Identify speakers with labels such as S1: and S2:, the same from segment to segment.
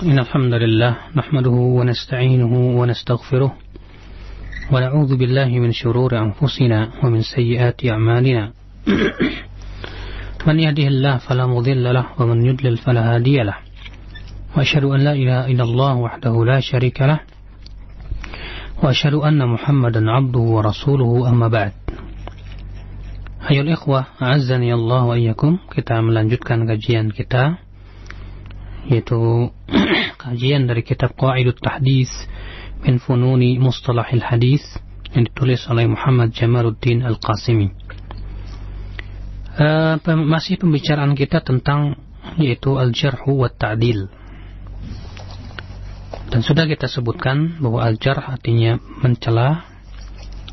S1: إن الحمد لله نحمده ونستعينه ونستغفره ونعوذ بالله من شرور أنفسنا ومن سيئات أعمالنا من يهده الله فلا مضل له ومن يضلل فلا هادي له وأشهد أن لا إله إلا الله وحده لا شريك له وأشهد أن محمدا عبده ورسوله أما بعد. Hayul ikhwah, a'azzani Allah wa iyyakum. Kita melanjutkan kajian kita, yaitu kajian dari kitab Qawaidut Tahdits min Fununi Mustalahil Hadits yang ditulis oleh Muhammad Jamaluddin Al-Qasimi. Masih pembicaraan kita tentang yaitu Al-Jarhu wa Ta'dil. Dan sudah kita sebutkan bahwa Al-Jarh artinya mencela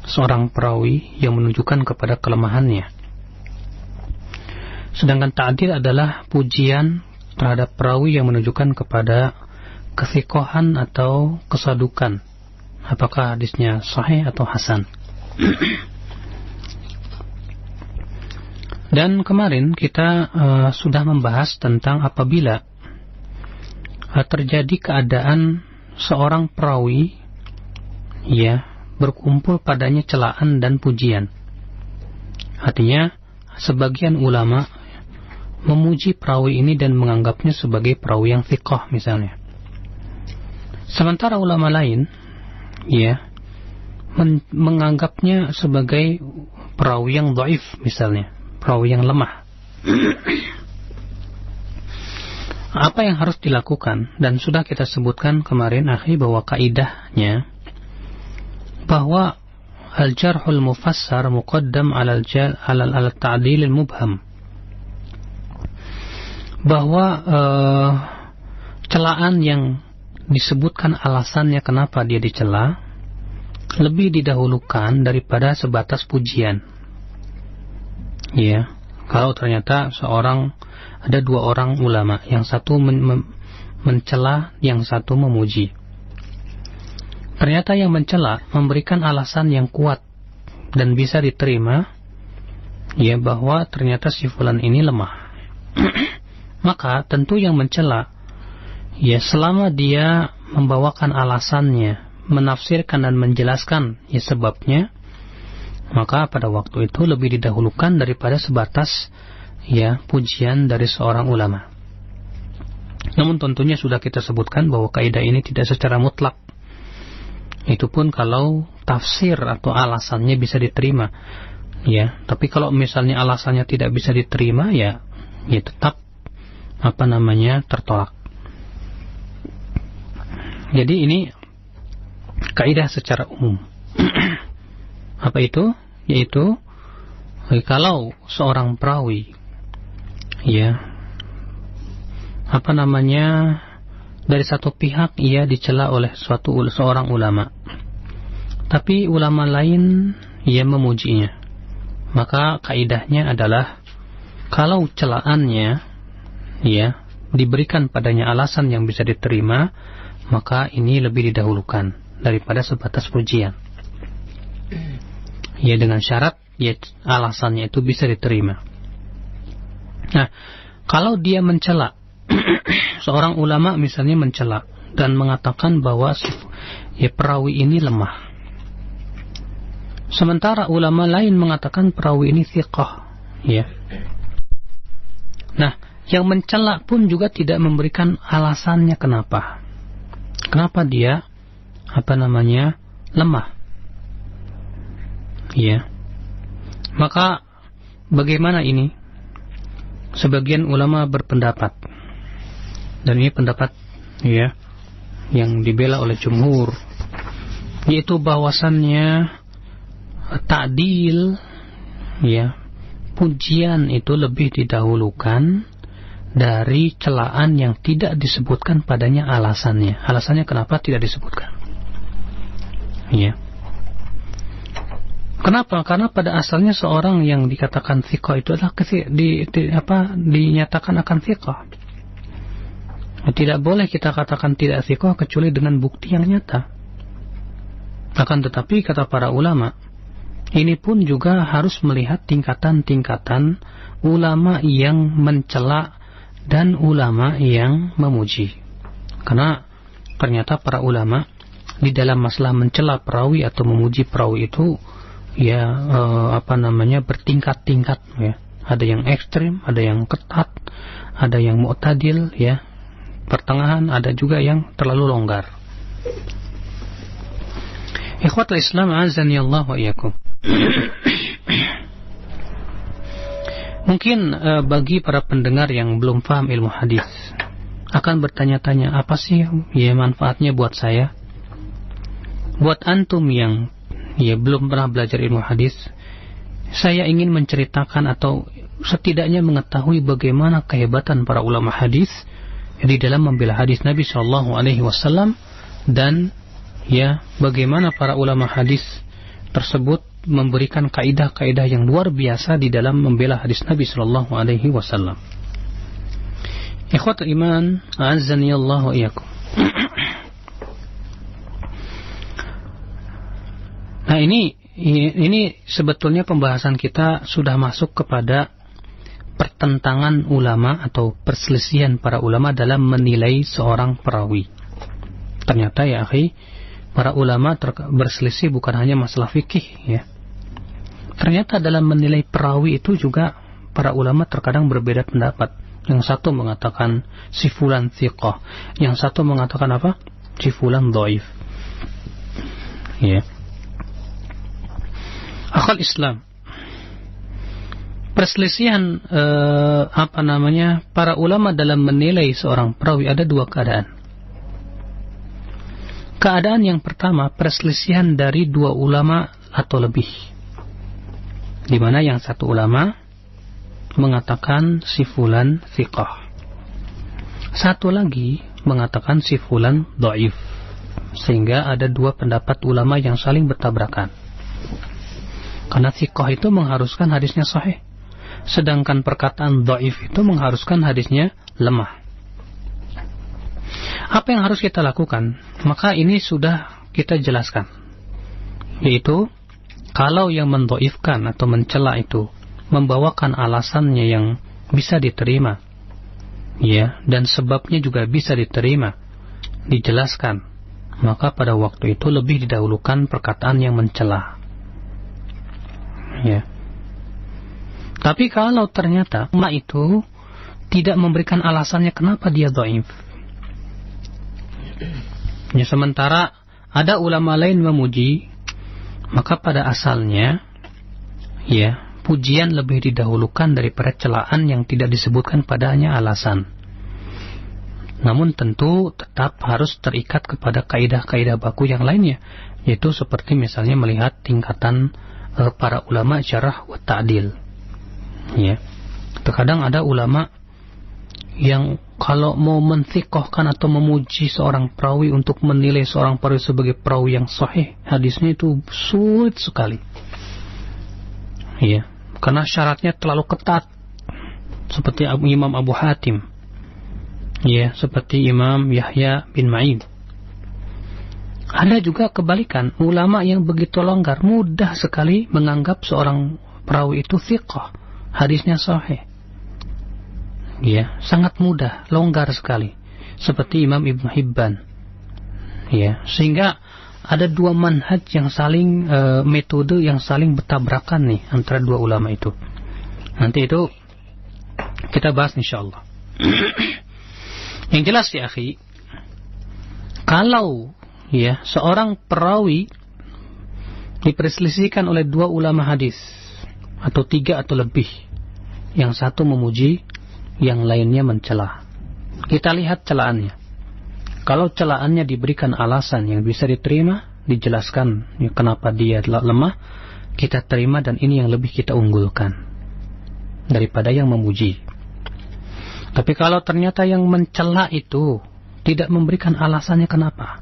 S1: seorang perawi yang menunjukkan kepada kelemahannya. Sedangkan Ta'dil adalah pujian terhadap perawi yang menunjukkan kepada kesikohan atau kesadukan, apakah hadisnya sahih atau hasan. Dan kemarin kita sudah membahas tentang apabila terjadi keadaan seorang perawi berkumpul padanya celaan dan pujian. Artinya sebagian ulama memuji perawi ini dan menganggapnya sebagai perawi yang thiqah misalnya. Sementara ulama lain menganggapnya sebagai perawi yang dhaif misalnya, perawi yang lemah. Apa yang harus dilakukan? Dan sudah kita sebutkan kemarin bahwa kaidahnya bahwa al-jarhul mufassar muqaddam ala al-ta'dil al-mubham, bahwa celaan yang disebutkan alasannya kenapa dia dicela lebih didahulukan daripada sebatas pujian. Kalau ternyata ada dua orang ulama, yang satu mencela, yang satu memuji. Ternyata yang mencela memberikan alasan yang kuat dan bisa diterima, bahwa ternyata si fulan ini lemah. Maka tentu yang mencela, selama dia membawakan alasannya, menafsirkan dan menjelaskan sebabnya, maka pada waktu itu lebih didahulukan daripada sebatas pujian dari seorang ulama. Namun tentunya sudah kita sebutkan bahwa kaidah ini tidak secara mutlak. Itu pun kalau tafsir atau alasannya bisa diterima. Tapi kalau misalnya alasannya tidak bisa diterima, tetap tertolak. Jadi ini kaidah secara umum. Apa itu? Yaitu kalau seorang perawi dari satu pihak ia dicela oleh seorang ulama, tapi ulama lain memujinya, maka kaidahnya adalah kalau celaannya diberikan padanya alasan yang bisa diterima, maka ini lebih didahulukan daripada sebatas pujian. Dengan syarat alasannya itu bisa diterima. Nah, kalau dia mencela seorang ulama misalnya mencela dan mengatakan bahwa perawi ini lemah, sementara ulama lain mengatakan perawi ini thiqah, Nah, yang mencela pun juga tidak memberikan alasannya kenapa dia lemah. Maka bagaimana ini? Sebagian ulama berpendapat, dan ini pendapat yang dibela oleh jumhur, yaitu bahwasannya ta'dil pujian itu lebih didahulukan dari celaan yang tidak disebutkan padanya alasannya. Alasannya kenapa tidak disebutkan? Kenapa? Karena pada asalnya seorang yang dikatakan thiqah itu adalah dinyatakan akan thiqah. Tidak boleh kita katakan tidak thiqah kecuali dengan bukti yang nyata. Akan tetapi kata para ulama, ini pun juga harus melihat tingkatan-tingkatan ulama yang mencela dan ulama yang memuji. Karena ternyata para ulama di dalam masalah mencela perawi atau memuji perawi itu bertingkat-tingkat ya. Ada yang ekstrim, ada yang ketat, ada yang mu'tadil ya, pertengahan, ada juga yang terlalu longgar. Ikhwatul Islam azani Allah wa iyyakum. Mungkin bagi para pendengar yang belum paham ilmu hadis akan bertanya-tanya, apa sih ya manfaatnya buat saya? Buat antum yang belum pernah belajar ilmu hadis, saya ingin menceritakan atau setidaknya mengetahui bagaimana kehebatan para ulama hadis di dalam membela hadis Nabi Shallallahu Alaihi Wasallam, dan bagaimana para ulama hadis tersebut memberikan kaidah-kaidah yang luar biasa di dalam membela hadis Nabi Shallallahu Alaihi Wasallam. Ikhwatul iman, a'azzani Allah wa iyyakum. Nah ini sebetulnya pembahasan kita sudah masuk kepada pertentangan ulama atau perselisihan para ulama dalam menilai seorang perawi. Ternyata ya akhi, para ulama berselisih bukan hanya masalah fikih ya. Ternyata dalam menilai perawi itu juga para ulama terkadang berbeda pendapat. Yang satu mengatakan si fulan thiqah, yang satu mengatakan apa? Si fulan dhaif. Ya. Akhal Islam, perselisihan para ulama dalam menilai seorang perawi ada dua keadaan. Keadaan yang pertama, perselisihan dari dua ulama atau lebih, di mana yang satu ulama mengatakan si fulan thiqah, satu lagi mengatakan si fulan dhaif, sehingga ada dua pendapat ulama yang saling bertabrakan. Karena thiqah itu mengharuskan hadisnya sahih, sedangkan perkataan dhaif itu mengharuskan hadisnya lemah. Apa yang harus kita lakukan? Maka ini sudah kita jelaskan, yaitu kalau yang mendhaifkan atau mencela itu membawakan alasannya yang bisa diterima, ya, dan sebabnya juga bisa diterima, dijelaskan, maka pada waktu itu lebih didahulukan perkataan yang mencela. Ya. Tapi kalau ternyata ulama itu tidak memberikan alasannya kenapa dia dhaif, ya, sementara ada ulama lain memuji, maka pada asalnya ya pujian lebih didahulukan daripada celaan yang tidak disebutkan padanya alasan. Namun tentu tetap harus terikat kepada kaidah-kaidah baku yang lainnya, yaitu seperti misalnya melihat tingkatan para ulama syarah wa ta'dil. Ya. Terkadang ada ulama yang kalau mau menthiqahkan atau memuji seorang perawi untuk menilai seorang perawi sebagai perawi yang sahih, hadisnya itu sulit sekali. Ya, karena syaratnya terlalu ketat. Seperti Imam Abu Hatim. Ya, seperti Imam Yahya bin Ma'in. Ada juga kebalikan, ulama yang begitu longgar, mudah sekali menganggap seorang perawi itu thiqah, hadisnya sahih. Ya, sangat mudah, longgar sekali. Seperti Imam Ibn Hibban. Ya, sehingga ada dua manhaj yang saling metode yang saling bertabrakan nih antara dua ulama itu. Nanti itu kita bahas insyaallah. Yang jelas ya akhi, kalau ya seorang perawi diperselisihkan oleh dua ulama hadis atau tiga atau lebih, yang satu memuji, yang lainnya mencela, kita lihat celaannya. Kalau celaannya diberikan alasan yang bisa diterima, dijelaskan ya, kenapa dia lemah, kita terima, dan ini yang lebih kita unggulkan daripada yang memuji. Tapi kalau ternyata yang mencela itu tidak memberikan alasannya kenapa,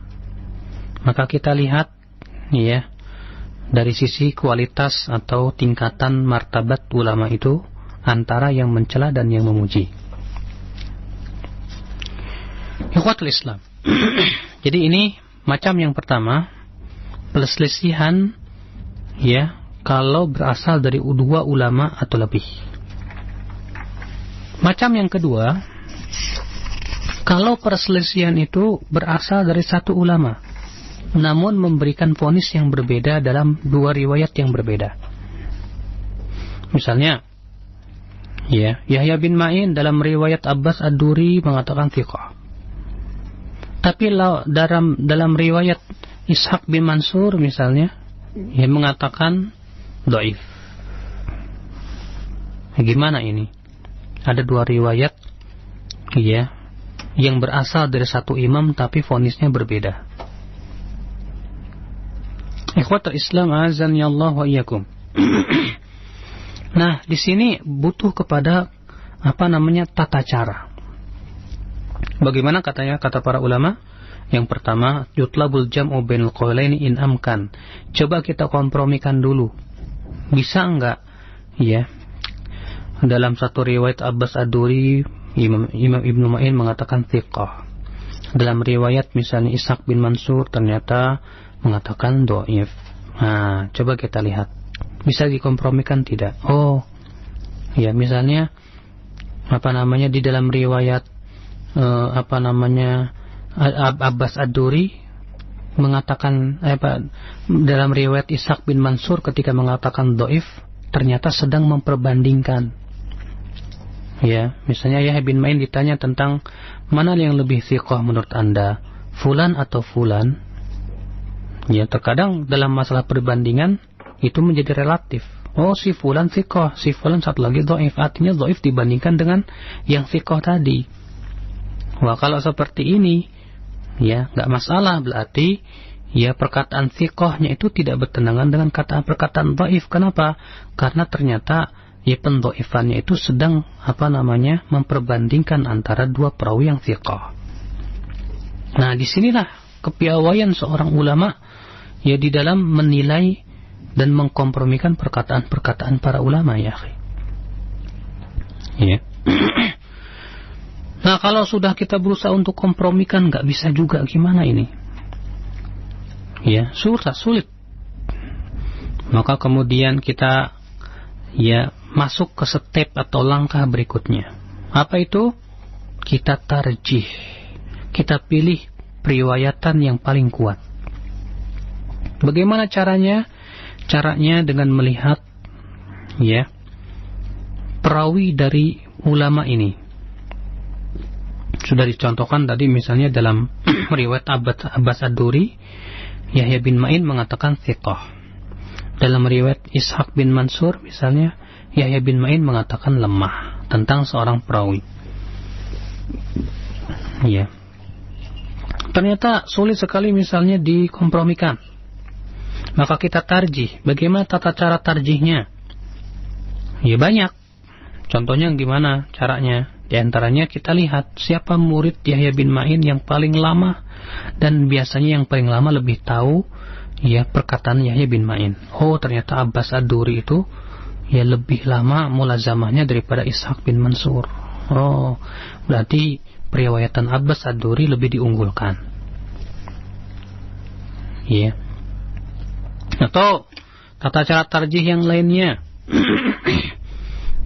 S1: maka kita lihat ya dari sisi kualitas atau tingkatan martabat ulama itu antara yang mencela dan yang memuji. Ikhwatul Islam. Jadi ini macam yang pertama, perselisihan ya kalau berasal dari dua ulama atau lebih. Macam yang kedua, Kalau perselisihan itu berasal dari satu ulama, namun memberikan vonis yang berbeda dalam dua riwayat yang berbeda. Misalnya, ya, Yahya bin Ma'in dalam riwayat Abbas Ad-Duri mengatakan thiqah. Tapi dalam riwayat Ishaq bin Mansur misalnya, yang mengatakan dhaif. Gimana ini? Ada dua riwayat, ya, yang berasal dari satu imam tapi vonisnya berbeda. Ikhwatul Islam azani Allah wa iyyakum. Nah, di sini butuh kepada tata cara. Bagaimana kata para ulama? Yang pertama, yutlabul jam'u bainal qaulaini in amkan. Coba kita kompromikan dulu. Bisa enggak? Ya. Dalam satu riwayat Abbas Ad-Duri, Imam Ibnu Ma'in mengatakan thiqah. Dalam riwayat misalnya Ishaq bin Mansur ternyata mengatakan dhaif. Nah, coba kita lihat. Bisa dikompromikan tidak? Oh, ya, misalnya di dalam riwayat Abbas Ad-Duri mengatakan dalam riwayat Ishaq bin Mansur ketika mengatakan dhaif ternyata sedang memperbandingkan. Ya, misalnya Yahya bin Ma'in ditanya tentang mana yang lebih thiqah menurut Anda, fulan atau fulan? Ya, terkadang dalam masalah perbandingan itu menjadi relatif. Oh, si fulan thiqah, si fulan satu lagi dhaif. Artinya dhaif dibandingkan dengan yang thiqah tadi. Wah, kalau seperti ini, ya, nggak masalah. Berarti, ya, perkataan thiqahnya itu tidak bertentangan dengan perkataan dhaif. Kenapa? Karena ternyata, ya, pendhaifannya itu sedang memperbandingkan antara dua perawi yang thiqah. Nah, disinilah kepiawaian seorang ulama, ya, di dalam menilai dan mengkompromikan perkataan-perkataan para ulama, ya. Ya. Nah, kalau sudah kita berusaha untuk kompromikan, nggak bisa juga, gimana ini? Ya, sulit. Maka kemudian kita, ya, masuk ke step atau langkah berikutnya. Apa itu? Kita tarjih. Kita pilih periwayatan yang paling kuat. Bagaimana caranya? Caranya dengan melihat, ya, perawi dari ulama ini. Sudah dicontohkan tadi misalnya dalam riwayat Abbas Ad-Duri, Yahya bin Ma'in mengatakan thiqah. Dalam riwayat Ishaq bin Mansur misalnya, Yahya bin Ma'in mengatakan lemah tentang seorang perawi. Ya. Ternyata sulit sekali misalnya dikompromikan. Maka kita tarjih. Bagaimana tata cara tarjihnya? Ya, banyak. Contohnya gimana caranya? Di antaranya kita lihat siapa murid Yahya bin Ma'in yang paling lama, dan biasanya yang paling lama lebih tahu, ya, perkataan Yahya bin Ma'in. Oh, ternyata Abbas Ad-Duri itu, ya, lebih lama mulazamahnya daripada Ishaq bin Mansur. Oh, berarti periwayatan Abbas Ad-Duri lebih diunggulkan. Ya. Atau tata cara tarjih yang lainnya.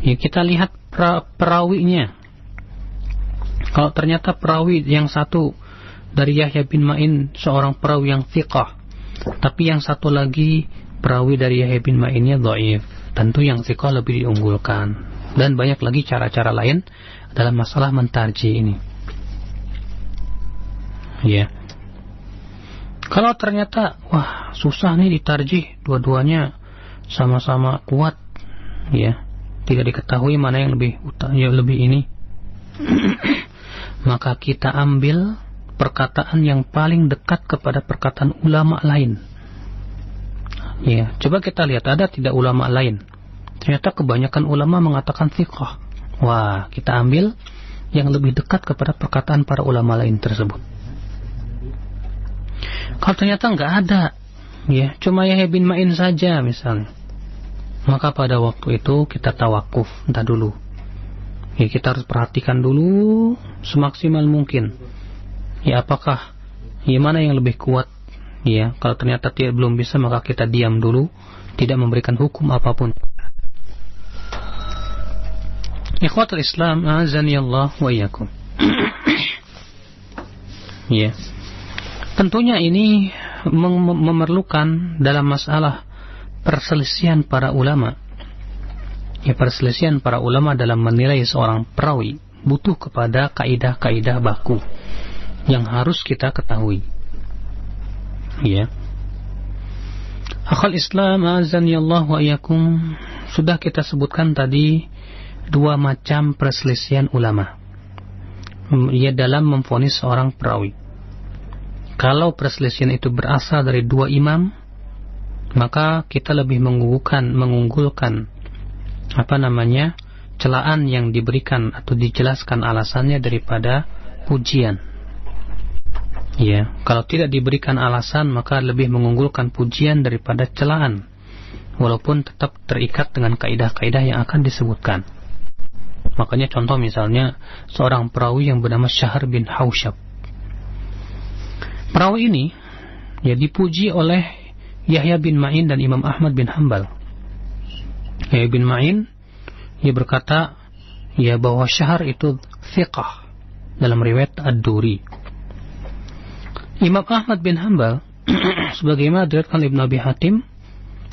S1: Ya, kita lihat perawinya. Kalau ternyata perawi yang satu dari Yahya bin Ma'in seorang perawi yang thiqah, tapi yang satu lagi perawi dari Yahya bin Ma'innya dhaif, tentu yang thiqah lebih diunggulkan. Dan banyak lagi cara-cara lain dalam masalah mentarjih ini. Ya. Kalau ternyata, wah, susah nih ditarjih, dua-duanya sama-sama kuat, ya, tidak diketahui mana yang lebih ini, maka kita ambil perkataan yang paling dekat kepada perkataan ulama lain. Ya, coba kita lihat ada tidak ulama lain. Ternyata kebanyakan ulama mengatakan thiqah. Wah, kita ambil yang lebih dekat kepada perkataan para ulama lain tersebut. Kalau ternyata nggak ada, ya, cuma Yahya bin Ma'in saja misalnya, maka pada waktu itu kita tawakuf, entah dulu. Ya, kita harus perhatikan dulu semaksimal mungkin. Ya, apakah, ya, mana yang lebih kuat? Ya, kalau ternyata belum bisa, maka kita diam dulu, tidak memberikan hukum apapun. Ikhwatul Islam, azani Allah wa iyyakum. Ya. Tentunya ini memerlukan dalam masalah perselisihan para ulama. Ya, perselisihan para ulama dalam menilai seorang perawi butuh kepada kaidah-kaidah baku yang harus kita ketahui. Ya. Akhal Islam azani Allah wa iyyakum, sudah kita sebutkan tadi dua macam perselisihan ulama ya dalam memvonis seorang perawi. Kalau perselisihan itu berasal dari dua imam, maka kita lebih mengunggulkan celaan yang diberikan atau dijelaskan alasannya daripada pujian. Ya, kalau tidak diberikan alasan maka lebih mengunggulkan pujian daripada celaan, walaupun tetap terikat dengan kaidah-kaidah yang akan disebutkan. Makanya contoh misalnya seorang perawi yang bernama Syahr bin Hausyab. Perawi ini ya dipuji oleh Yahya bin Ma'in dan Imam Ahmad bin Hanbal. Yahya bin Ma'in ia berkata ya bahwa Syahr itu thiqah dalam riwayat Ad-Duri. Imam Ahmad bin Hanbal sebagaimana diriwayatkan Ibnu Abi Hatim,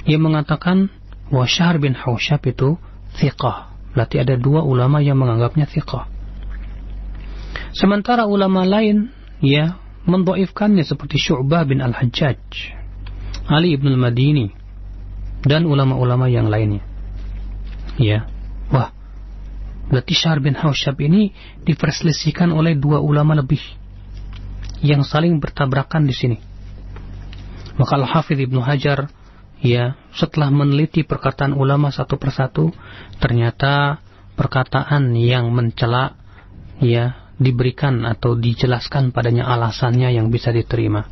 S1: ia mengatakan bahwa Syahr bin Hausyab itu thiqah. Berarti ada dua ulama yang menganggapnya thiqah. Sementara ulama lain ya mendhaifkannya seperti Syu'bah bin Al-Hajjaj, Ali ibn al-Madini dan ulama-ulama yang lainnya. Ya. Wah, berarti Syahr bin Hausyab ini diperselisihkan oleh dua ulama lebih yang saling bertabrakan di sini. Maka Al-Hafidz Ibnu Hajar ya setelah meneliti perkataan ulama satu persatu, ternyata perkataan yang mencela ya diberikan atau dijelaskan padanya alasannya yang bisa diterima.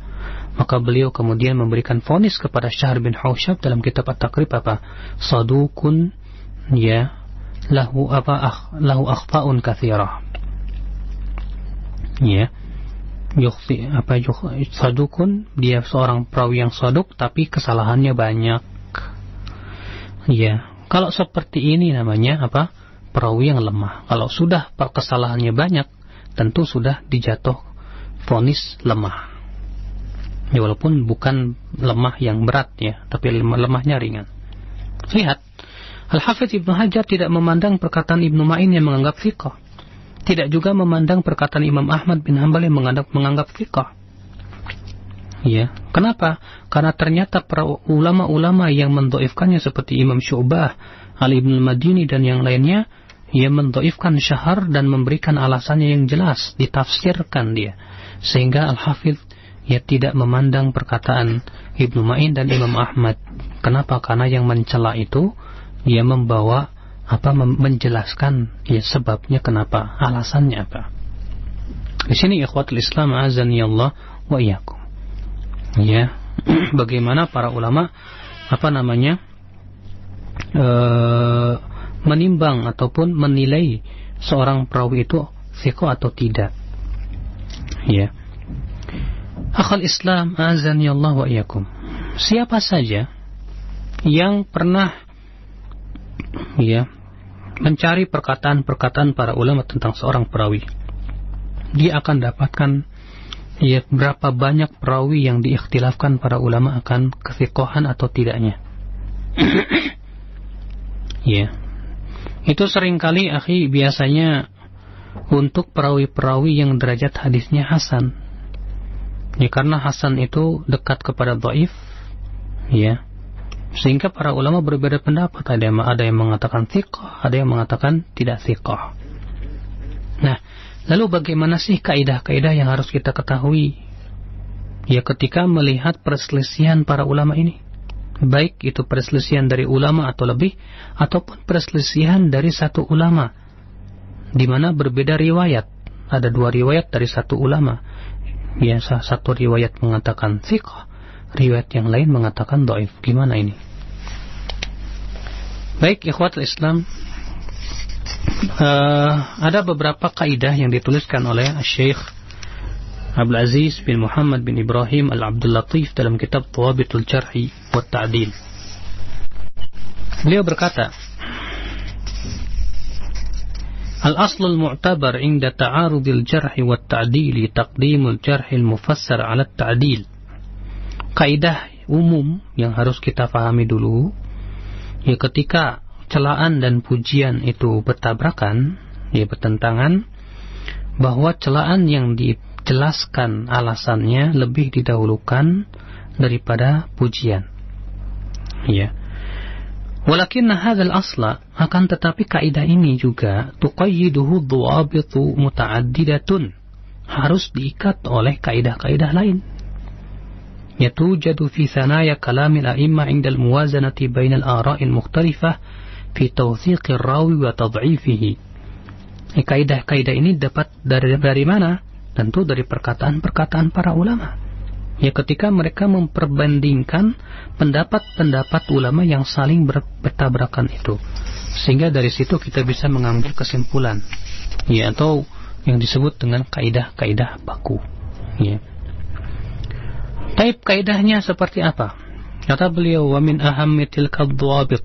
S1: Maka beliau kemudian memberikan vonis kepada Syahr bin Hausyab dalam kitab At-Taqrib sadukun ya lahu akhfa'un katsirah. Ya. Sadukun, dia seorang perawi yang saduk tapi kesalahannya banyak. Ya, kalau seperti ini namanya perawi yang lemah. Kalau sudah kesalahannya banyak, tentu sudah dijatuh vonis lemah. Ya, walaupun bukan lemah yang berat ya, tapi lemahnya ringan. Lihat, Al-Hafidz Ibnu Hajar tidak memandang perkataan Ibnu Ma'in yang menganggap thiqah. Tidak juga memandang perkataan Imam Ahmad bin Hanbal yang menganggap thiqah. Ya, kenapa? Karena ternyata para ulama-ulama yang mendhaifkannya seperti Imam Syu'bah, Ali bin al-Madini dan yang lainnya, ia mendhaifkan Syahr dan memberikan alasannya yang jelas, ditafsirkan dia. Sehingga Al-Hafidz ia tidak memandang perkataan Ibnu Ma'in dan Imam Ahmad. Kenapa? Karena yang mencela itu ia membawa menjelaskan ya sebabnya kenapa, alasannya apa. Di sini ikhwatul Islam azani Allah wa iyyakum. Ya, bagaimana para ulama menimbang ataupun menilai seorang perawi itu thiqah atau tidak. Ya. Akhal Islam azani Allah wa iyyakum. Siapa saja yang pernah ya mencari perkataan-perkataan para ulama tentang seorang perawi, dia akan dapatkan ya berapa banyak perawi yang diikhtilafkan para ulama akan kethiqahan atau tidaknya. Ya, itu seringkali akhi biasanya untuk perawi-perawi yang derajat hadisnya hasan. Ya, karena hasan itu dekat kepada dhaif. Ya. Sehingga para ulama berbeda pendapat. Ada yang mengatakan thiqah, ada yang mengatakan tidak thiqah. Nah, lalu bagaimana sih kaidah-kaidah yang harus kita ketahui ya ketika melihat perselisihan para ulama ini? Baik itu perselisihan dari ulama atau lebih, ataupun perselisihan dari satu ulama di mana berbeda riwayat. Ada dua riwayat dari satu ulama. Ya, satu riwayat mengatakan thiqah, riwayat yang lain mengatakan dhaif. Gimana ini? Baik, ikhwatul Islam, ada beberapa kaidah yang dituliskan oleh Syekh Abdul Aziz bin Muhammad bin Ibrahim Al-Abdul Latif dalam kitab Dhawabitul Jarhi wa Ta'dil. Beliau berkata, Al-aslul mu'tabar inda ta'arudil jarhi wa ta'dili taqdimul jarhil mufassar ala ta'dil. Kaidah umum yang harus kita pahami dulu, ya ketika celaan dan pujian itu bertabrakan, ya bertentangan, bahwa celaan yang dijelaskan alasannya lebih didahulukan daripada pujian. Ya. Walakinna hadzal asla, akan tetapi kaidah ini juga tuqayyiduhu dhawabitu muta'addidatun, harus diikat oleh kaidah-kaidah lain. Yatujadu fi thanaya kalamil a'imma 'inda al-muwazanati bainal ara'il mukhtalifah fi tawthiqir rawi wa tad'ifihi. Kaidah-kaidah ini dapat dari mana? Tentu dari perkataan-perkataan para ulama. Ya ketika mereka memperbandingkan pendapat-pendapat ulama yang saling bertabrakan itu, sehingga dari situ kita bisa mengambil kesimpulan, ya, atau yang disebut dengan kaidah-kaidah baku. Ya. Taib kaidahnya seperti apa? Kata beliau, wa min ahammi tilka ad-dhawabit,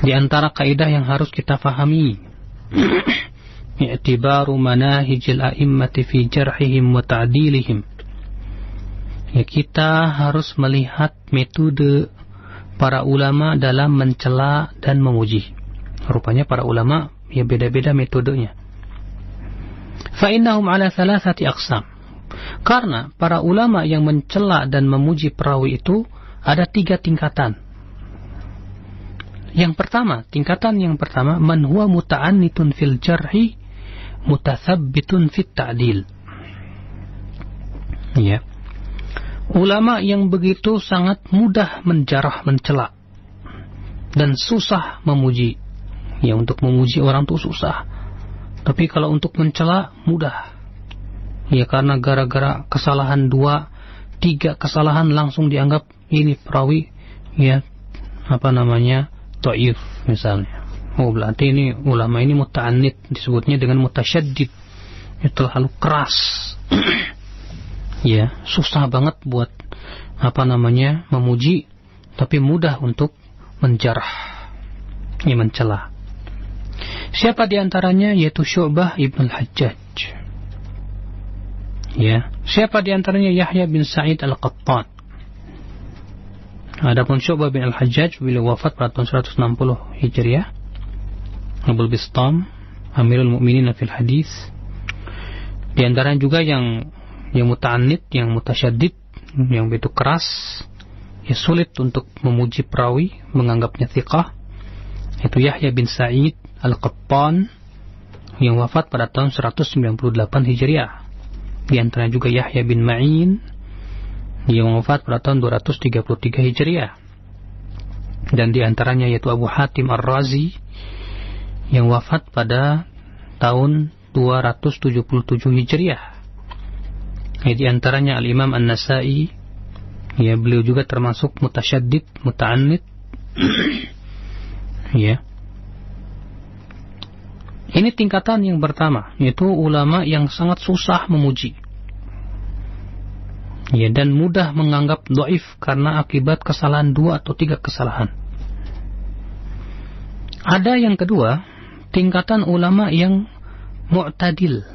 S1: di antara kaidah yang harus kita fahami, i'tibaru manahijil a'immati fi jarhihim wa ta'dilihim. Ya, kita harus melihat metode para ulama dalam mencela dan memuji. Rupanya para ulama ya beda-beda metodenya. Fa innahum ala thalathati aqsam. Karena para ulama yang mencela dan memuji perawi itu ada 3 tingkatan. Tingkatan yang pertama, man huwa muta'annitun fil jarhi mutathabbitun fit ta'dil. Ya. Ulama yang begitu sangat mudah menjarah, mencela, dan susah memuji. Ya, untuk memuji orang itu susah, tapi kalau untuk mencela mudah. Ya, karena gara-gara kesalahan 2-3 kesalahan langsung dianggap ini perawi, ya, dhaif misalnya. Oh, berarti ini ulama ini muta'annid, disebutnya dengan mutasyaddid. Itu terlalu keras. Ya, susah banget buat memuji, tapi mudah untuk menjarah, ya, mencela. Siapa di antaranya? Yaitu Syu'bah ibn al-Hajjaj. Ya, siapa di antaranya? Yahya bin Sa'id al-Qattan. Adapun Syu'bah bin al-Hajjaj beliau wafat pada tahun 160 Hijriah. Abul Bistam, Amirul Mukminin fil Hadis. Di antaranya juga yang muta'annid, yang mutasyaddid, yang begitu keras, ya sulit untuk memuji perawi, menganggapnya thiqah, itu Yahya bin Sa'id al-Qattan yang wafat pada tahun 198 Hijriah. Di antaranya juga Yahya bin Ma'in yang wafat pada tahun 233 Hijriah. Dan di antaranya yaitu Abu Hatim Ar-Razi yang wafat pada tahun 277 Hijriah. Di antaranya Al-Imam An-Nasai, ya, beliau juga termasuk mutasyaddid, muta'annid. Ya. Ini tingkatan yang pertama, yaitu ulama yang sangat susah memuji. Ya, dan mudah menganggap dhaif karena akibat kesalahan 2 atau 3 kesalahan. Ada yang kedua, tingkatan ulama yang mu'tadil,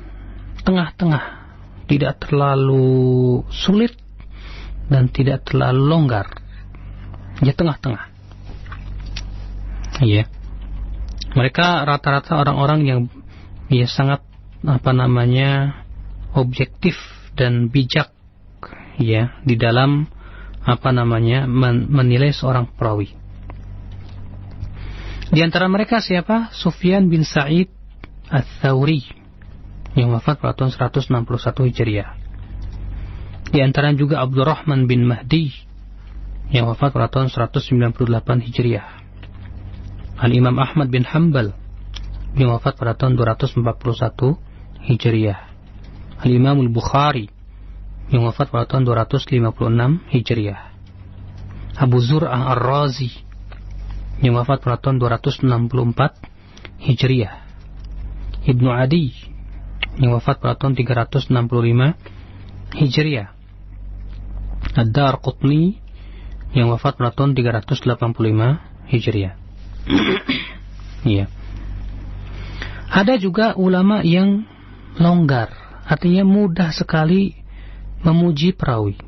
S1: tengah-tengah, tidak terlalu sulit dan tidak terlalu longgar, ya, tengah-tengah. Ya, mereka rata-rata orang-orang yang ya sangat objektif dan bijak, ya, di dalam menilai seorang perawi. Di antara mereka siapa? Sufyan bin Sa'id Ats-Tsauri yang wafat pada tahun 161 Hijriah. Di antara juga Abdurrahman bin Mahdi yang wafat pada tahun 198 Hijriah. Al-Imam Ahmad bin Hanbal yang wafat pada tahun 241 Hijriah. Al-Imam Al-Bukhari yang wafat pada tahun 256 Hijriah. Abu Zur'ah Ar-Razi yang wafat pada tahun 264 Hijriah. Ibnu Adi yang wafat pada tahun 365 Hijriah. Ad-Darqutni yang wafat pada tahun 385 Hijriah. Iya. Ada juga ulama yang longgar, artinya mudah sekali memuji perawi.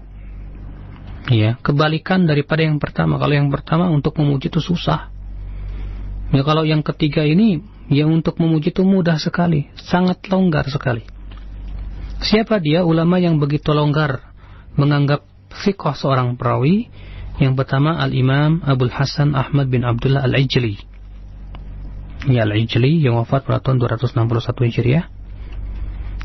S1: Ya, kebalikan daripada yang pertama. Kalau yang pertama untuk memuji itu susah. Ya, kalau yang ketiga ini yang untuk memuji itu mudah sekali, sangat longgar sekali. Siapa dia ulama yang begitu longgar menganggap fiqh seorang perawi? Yang pertama Al-Imam Abul Hasan Ahmad bin Abdullah Al-Ijli. Ya, Al-Ijli yang wafat pada tahun 261 Hijriah.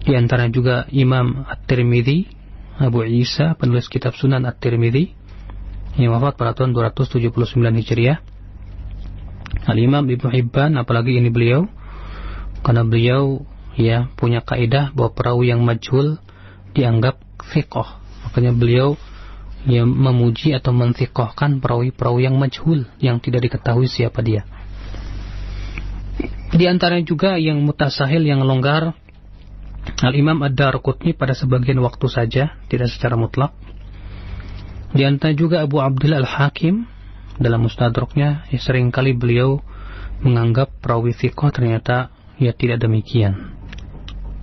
S1: Di antara juga Imam At-Tirmidzi, Abu Isa, penulis kitab Sunan At-Tirmidzi, yang wafat pada tahun 279 Hijriah. Al-Imam Ibnu Hibban, apalagi ini beliau, karena beliau ya punya kaidah bahwa perawi yang majhul dianggap thiqah. Makanya beliau ya memuji atau menthiqahkan perawi-perawi yang majhul, yang tidak diketahui siapa dia. Di antaranya juga yang mutasahil, yang longgar, Al-Imam Ad-Darqutni pada sebagian waktu saja, tidak secara mutlak. Di antara juga Abu Abdullah Al-Hakim dalam Mustadraknya, ya seringkali beliau menganggap perawi thiqah, ternyata ya tidak demikian.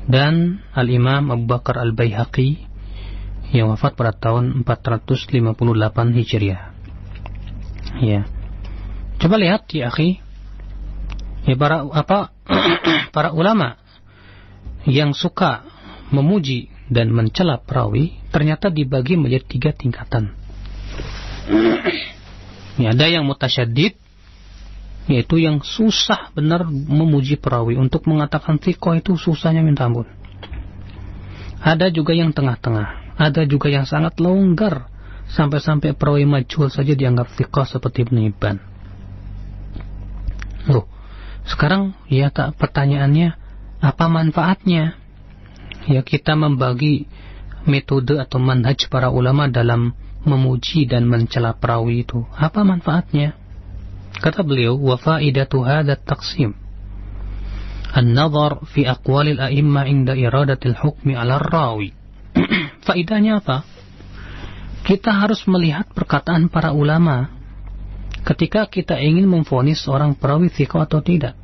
S1: Dan Al-Imam Abu Bakar Al-Baihaqi yang wafat pada tahun 458 Hijriah. Ya. Coba lihat ya akhi, ya para ulama yang suka memuji dan mencela perawi ternyata dibagi menjadi 3 tingkatan. Ya, ada yang mutasyaddid, yaitu yang susah benar memuji perawi. Untuk mengatakan thiqah itu susahnya minta ampun. Ada juga yang tengah-tengah. Ada juga yang sangat longgar, sampai-sampai perawi majhul saja dianggap thiqah seperti Ibnu Hibban. Loh, sekarang ya tak, pertanyaannya apa manfaatnya? Ya, kita membagi metode atau manhaj para ulama dalam memuji dan mencela perawi itu. Apa manfaatnya? Kata beliau, wa faidatu hadzal taqsim an-nazar fi aqwalil a'immah inda iradatil hukmi 'ala ar-rawi. Faidahnya apa? Kita harus melihat perkataan para ulama ketika kita ingin memvonis orang perawi thiqah atau tidak.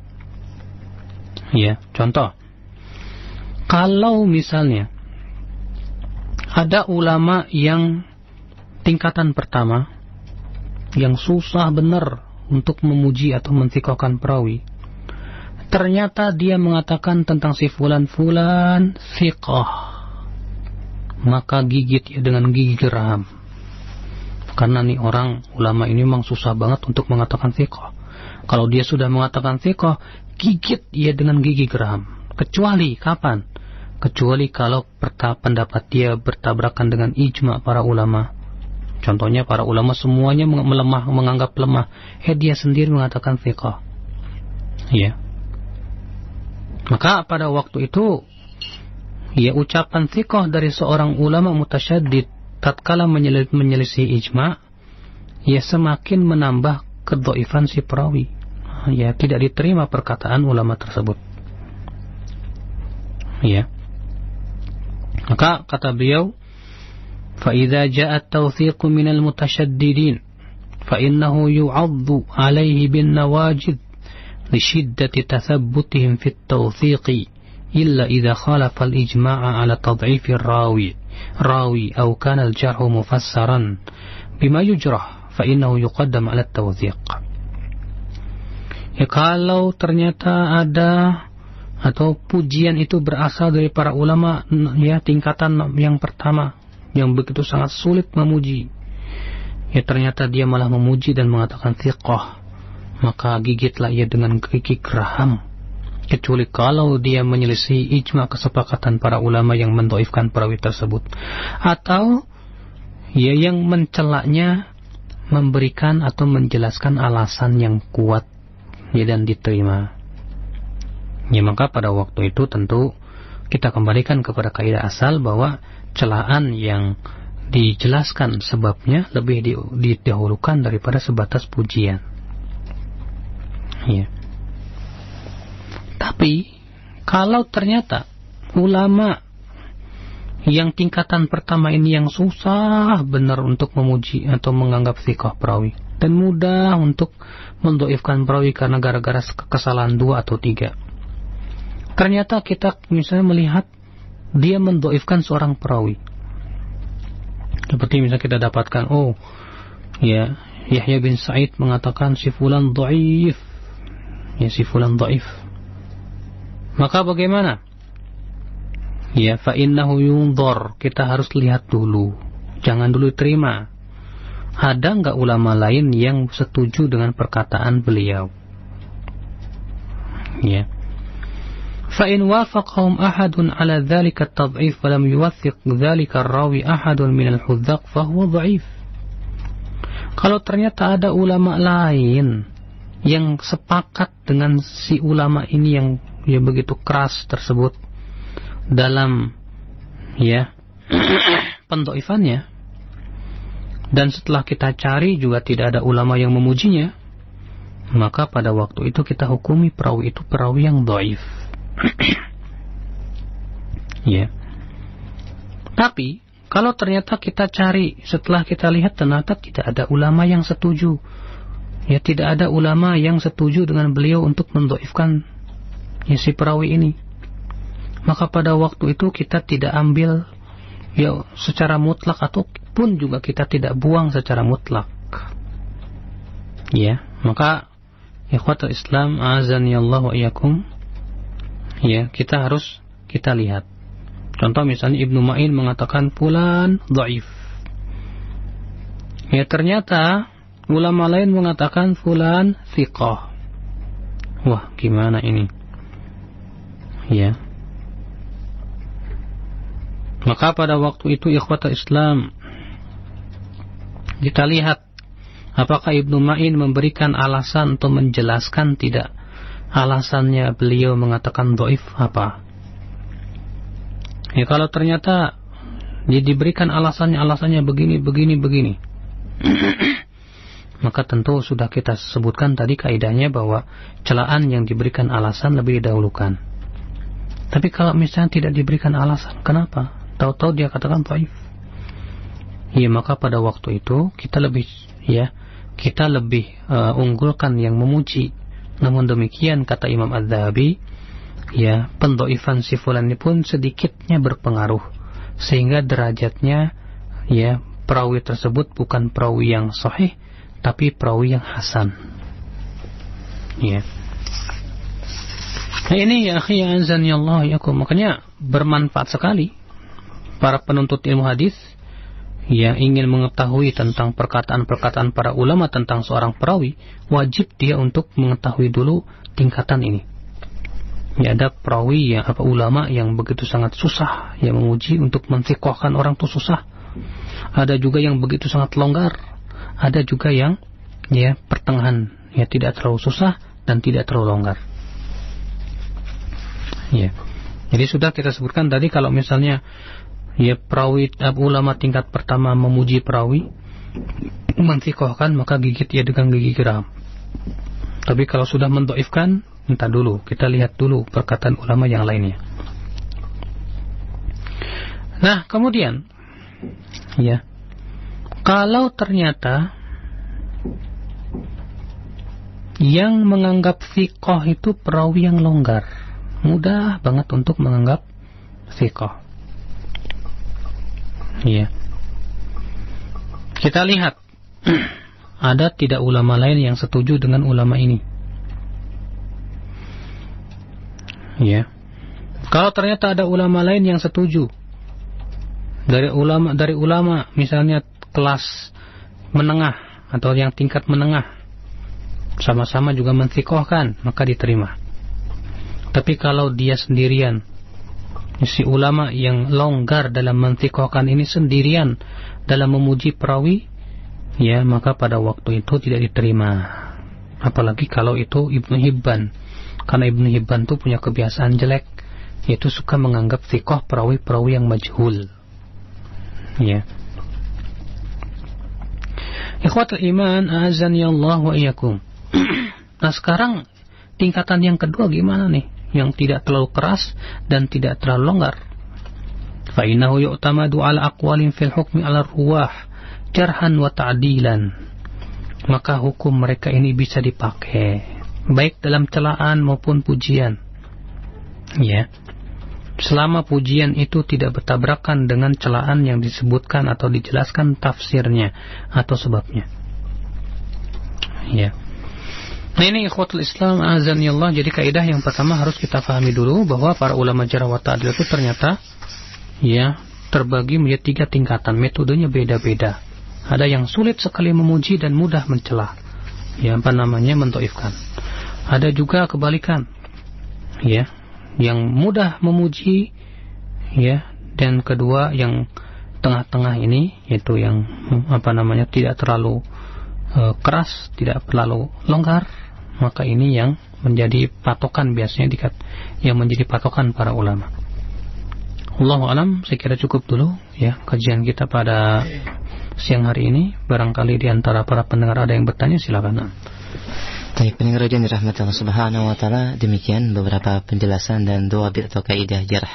S1: Ya, contoh. Kalau misalnya ada ulama yang tingkatan pertama yang susah benar untuk memuji atau menthiqahkan perawi, ternyata dia mengatakan tentang si fulan-fulan thiqah, maka gigit ya dengan gigi geram. Karena nih orang ulama ini memang susah banget untuk mengatakan thiqah. Kalau dia sudah mengatakan thiqah, gigit ya dengan gigi geram. Kecuali kapan? Kecuali kalau pendapat dia bertabrakan dengan ijma para ulama. Contohnya para ulama semuanya menganggap lemah, dia sendiri mengatakan thiqah. Ya. Maka pada waktu itu ya ucapan thiqah dari seorang ulama mutasyaddid tatkala menyelisih ijma, ya semakin menambah kedhaifan si perawi. Ya, tidak diterima perkataan ulama tersebut. Ya. Maka kata beliau, فإذا جاء التوثيق من المتشددين فإنه يعض عليه بالنواجذ لشدة تثبتهم في التوثيق إلا إذا خالف الإجماع على تضعيف الراوي أو كان الجرح مفسرا بما يجرح فإنه يقدم على التوثيق. Ya, kalau ternyata ada atau pujian itu berasal dari para ulama ya tingkatan yang pertama yang begitu sangat sulit memuji, ya ternyata dia malah memuji dan mengatakan thiqah, maka gigitlah ia dengan gigi geram. Kecuali kalau dia menyelisih ijma kesepakatan para ulama yang mendhaifkan perawi tersebut, atau ya yang mencelaknya memberikan atau menjelaskan alasan yang kuat ya dan diterima. Ya, maka pada waktu itu tentu kita kembalikan kepada kaidah asal bahwa celaan yang dijelaskan sebabnya lebih didahulukan daripada sebatas pujian. Ya. Tapi kalau ternyata ulama yang tingkatan pertama ini yang susah benar untuk memuji atau menganggap thiqah perawi dan mudah untuk mendhaifkan perawi karena gara-gara kesalahan 2 atau 3, ternyata kita misalnya melihat dia mendhaifkan seorang perawi. Seperti misalnya kita dapatkan, Yahya bin Sa'id mengatakan si fulan dhaif. Ya, si fulan dhaif. Maka bagaimana? Ya, fa innahu yunzar. Kita harus lihat dulu. Jangan dulu terima. Ada enggak ulama lain yang setuju dengan perkataan beliau? Ya. Fa in wafaqahum ahadun ala dzalika at-tad'if wa lam yuwathiq dzalika ar-rawi ahadun min al-hudzaq fa huwa dha'if. Kalau ternyata ada ulama lain yang sepakat dengan si ulama ini yang begitu keras tersebut dalam pendhaifannya, dan setelah kita cari juga tidak ada ulama yang memujinya, maka pada waktu itu kita hukumi perawi itu perawi yang dhaif. Ya. Tapi kalau ternyata kita cari, setelah kita lihat ternyata tidak ada ulama yang setuju, tidak ada ulama yang setuju dengan beliau untuk mendhaifkan si perawi ini, maka pada waktu itu kita tidak ambil secara mutlak, ataupun juga kita tidak buang secara mutlak. Ya, maka ikhwatul Islam azanillahu wa iyyakum, kita harus lihat. Contoh misalnya Ibnu Ma'in mengatakan fulan dhaif. Ternyata ulama lain mengatakan fulan thiqah. Wah, gimana ini? Maka pada waktu itu ikhwatul Islam, kita lihat apakah Ibnu Ma'in memberikan alasan atau menjelaskan tidak alasannya beliau mengatakan dhaif apa. Kalau ternyata dia diberikan alasannya begini, maka tentu sudah kita sebutkan tadi kaidahnya bahwa celaan yang diberikan alasan lebih didahulukan. Tapi kalau misalnya tidak diberikan alasan, kenapa? Tahu-tahu dia katakan dhaif. Maka pada waktu itu kita lebih unggulkan yang memuji. Namun demikian kata Imam Az-Zahabi, pendhaifan si fulan ini pun sedikitnya berpengaruh sehingga derajatnya perawi tersebut bukan perawi yang sahih tapi perawi yang hasan. Nah ini ya akhi ya azanillahu yakum, makanya bermanfaat sekali para penuntut ilmu hadis ingin mengetahui tentang perkataan-perkataan para ulama tentang seorang perawi, wajib dia untuk mengetahui dulu tingkatan ini. Ada perawi ulama yang begitu sangat susah memuji, untuk menfiqhkan orang itu susah. Ada juga yang begitu sangat longgar. Ada juga yang pertengahan, tidak terlalu susah dan tidak terlalu longgar. Jadi sudah kita sebutkan tadi, kalau misalnya perawi ulama tingkat pertama memuji perawi, menfiqhkan, maka gigit dengan gigi geram. Tapi kalau sudah mendhaifkan, minta dulu, kita lihat dulu perkataan ulama yang lainnya. Nah, kemudian kalau ternyata yang menganggap thiqah itu perawi yang longgar, mudah banget untuk menganggap thiqah. Kita lihat ada tidak ulama lain yang setuju dengan ulama ini. Kalau ternyata ada ulama lain yang setuju dari ulama misalnya kelas menengah atau yang tingkat menengah, sama-sama juga menfiqhkan, maka diterima. Tapi kalau dia sendirian, si ulama yang longgar dalam menfiqhkan ini sendirian dalam memuji perawi, maka pada waktu itu tidak diterima. Apalagi kalau itu Ibnu Hibban, karena Ibnu Hibban itu punya kebiasaan jelek, yaitu suka menganggap thiqah perawi-perawi yang majhul. Ikhwatul iman azanillahu wa iyyakum. Nah, sekarang tingkatan yang kedua gimana nih? Yang tidak terlalu keras dan tidak terlalu longgar. Fa innahu yu'tamadu ala aqwalin fil hukmi ala ruwah jarhan wa ta'dilan. Maka hukum mereka ini bisa dipakai baik dalam celaan maupun pujian. Ya. Selama pujian itu tidak bertabrakan dengan celaan yang disebutkan atau dijelaskan tafsirnya atau sebabnya. Ya. Nah, ini ikhwatul Islam azanillah. Jadi kaidah yang pertama harus kita pahami dulu bahwa para ulama jarh wa ta'dil itu ternyata ya terbagi menjadi 3 tingkatan. Metodenya beda-beda. Ada yang sulit sekali memuji dan mudah mencela. Ya, mendoifkan. Ada juga kebalikan. Ya, yang mudah memuji, ya, dan kedua yang tengah-tengah ini, yaitu yang tidak terlalu keras, tidak terlalu longgar, maka ini yang menjadi patokan biasanya yang menjadi patokan para ulama. Allahu a'lam, saya kira cukup dulu ya kajian kita pada siang hari ini. Barangkali di antara para pendengar ada yang bertanya, silakan.
S2: Baik, pendengar yang dirahmati Allah Subhanahu wa taala, demikian beberapa penjelasan dan dhawabit atau kaidah jarh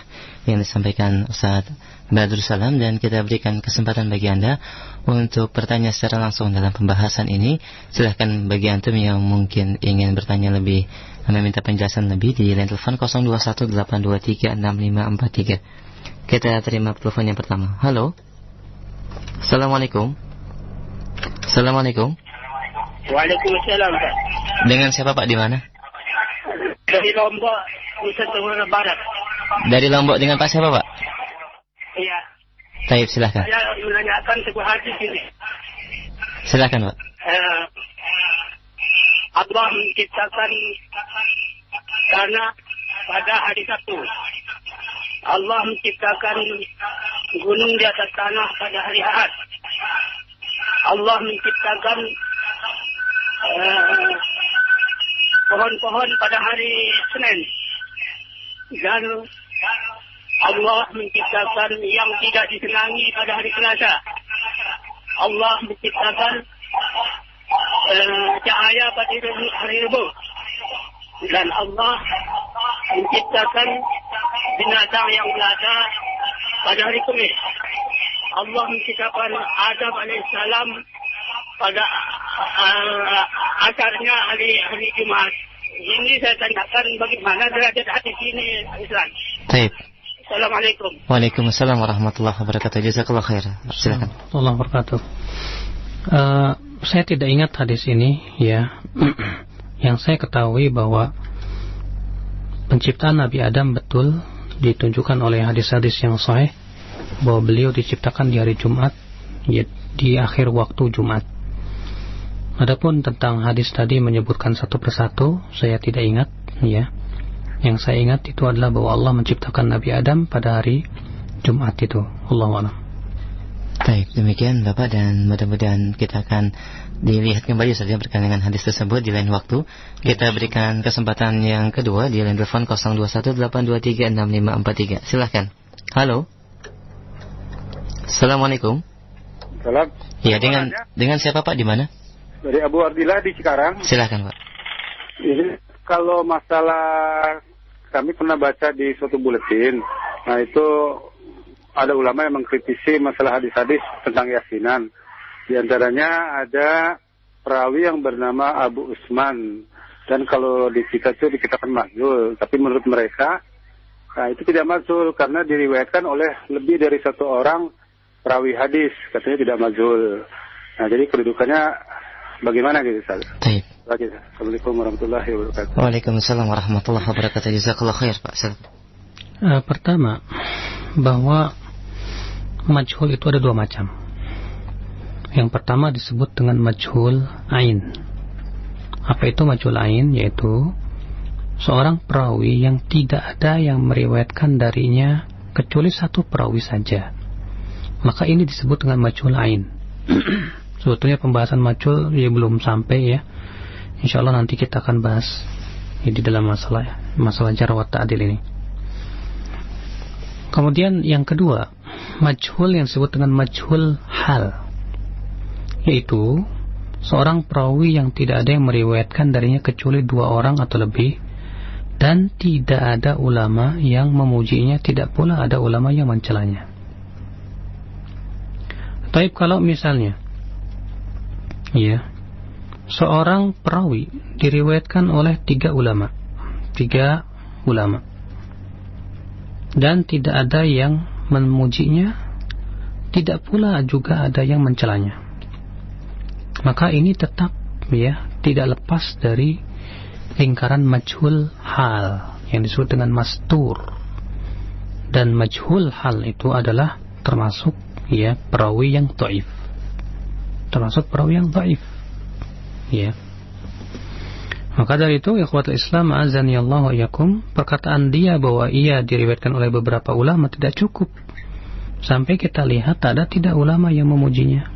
S2: yang disampaikan Ustaz Badrul Salam, dan kita berikan kesempatan bagi Anda untuk bertanya secara langsung dalam pembahasan ini. Silahkan bagi antum yang mungkin ingin bertanya lebih, meminta penjelasan lebih, di line telepon 0218236543. Kita terima telepon yang pertama. Halo. Assalamualaikum. Assalamualaikum.
S3: Waalaikumsalam, Pak.
S2: Dengan siapa Pak, di mana?
S3: Dari Lombok, Nusa Tenggara Barat.
S2: Dari Lombok, dengan Pak siapa Pak?
S3: Iya.
S2: Taib, silahkan.
S3: Saya menanyakan sebuah hadis ini.
S2: Silahkan Pak.
S3: Allah menciptakan tanah pada hari Sabtu. Allah menciptakan gunung di atas tanah pada hari Ahad. Allah menciptakan pohon-pohon pada hari Senin, dan Allah menciptakan yang tidak disenangi pada hari Selasa. Allah menciptakan cahaya pada hari Rabu, dan Allah menciptakan binatang yang melata pada hari Kamis. Allah menciptakan Adam alaihissalam pada asarnya hari Jumat. Ini saya tanyakan bagaimana derajat hadis ini Islam.
S2: Baik.
S3: Assalamualaikum.
S2: Waalaikumsalam warahmatullahi wabarakatuh. Jazakallah khair. Silakan.
S1: Allah wabarakatuh. Saya tidak ingat hadis ini ya. Yang saya ketahui bahwa penciptaan Nabi Adam betul ditunjukkan oleh hadis-hadis yang sahih, bahwa beliau diciptakan di hari Jumat, ya, di akhir waktu Jumat. Adapun tentang hadis tadi menyebutkan satu persatu, saya tidak ingat ya. Yang saya ingat itu adalah bahwa Allah menciptakan Nabi Adam pada hari Jumat itu. Allahu a'lam.
S2: Baik, demikian Bapak, dan mudah-mudahan kita akan dilihat kembali saja berkaitan dengan hadis tersebut di lain waktu. Kita berikan kesempatan yang kedua di line telepon 0218236543. Silahkan. Halo. Assalamualaikum.
S4: Salam.
S2: Iya, dengan siapa Pak, di mana?
S4: Dari Abu Ardillah di Cikarang.
S2: Silahkan Pak.
S4: Ini kalau masalah, kami pernah baca di suatu buletin. Nah itu ada ulama yang mengkritisi masalah hadis-hadis tentang yasinan. Di antaranya ada perawi yang bernama Abu Usman. Dan kalau di kita itu dikatakan mazul. Tapi menurut mereka, nah itu tidak mazul karena diriwayatkan oleh lebih dari satu orang perawi hadis. Katanya tidak mazul. Nah jadi kedudukannya bagaimana gitu Ustaz?
S2: Baik.
S4: Assalamualaikum warahmatullahi wabarakatuh.
S2: Waalaikumsalam warahmatullahi wabarakatuh. Jazakallah khair Pak.
S1: Pertama, bahwa majhul itu ada dua macam. Yang pertama disebut dengan majhul ain. Apa itu majhul ain? Yaitu seorang perawi yang tidak ada yang meriwayatkan darinya kecuali satu perawi saja. Maka ini disebut dengan majhul ain. Sebetulnya pembahasan majhul ya belum sampai ya. InsyaAllah nanti kita akan bahas di dalam masalah jarh wa ta'dil ini. Kemudian yang kedua, majhul yang disebut dengan majhul hal, yaitu seorang perawi yang tidak ada yang meriwayatkan darinya kecuali dua orang atau lebih, dan tidak ada ulama yang memujinya, tidak pula ada ulama yang mencelanya. Tapi kalau misalnya ya, seorang perawi diriwayatkan oleh tiga ulama, dan tidak ada yang memujinya, tidak pula juga ada yang mencelanya. Maka ini tetap tidak lepas dari lingkaran majhul hal yang disebut dengan mastur. Dan majhul hal itu adalah termasuk perawi yang dhaif. Termasuk perawi yang dhaif. Maka dari itu ikhwatul Islam azani Allah wa iyyakum, perkataan dia bahwa ia diriwayatkan oleh beberapa ulama tidak cukup. Sampai kita lihat ada tidak ulama yang memujinya.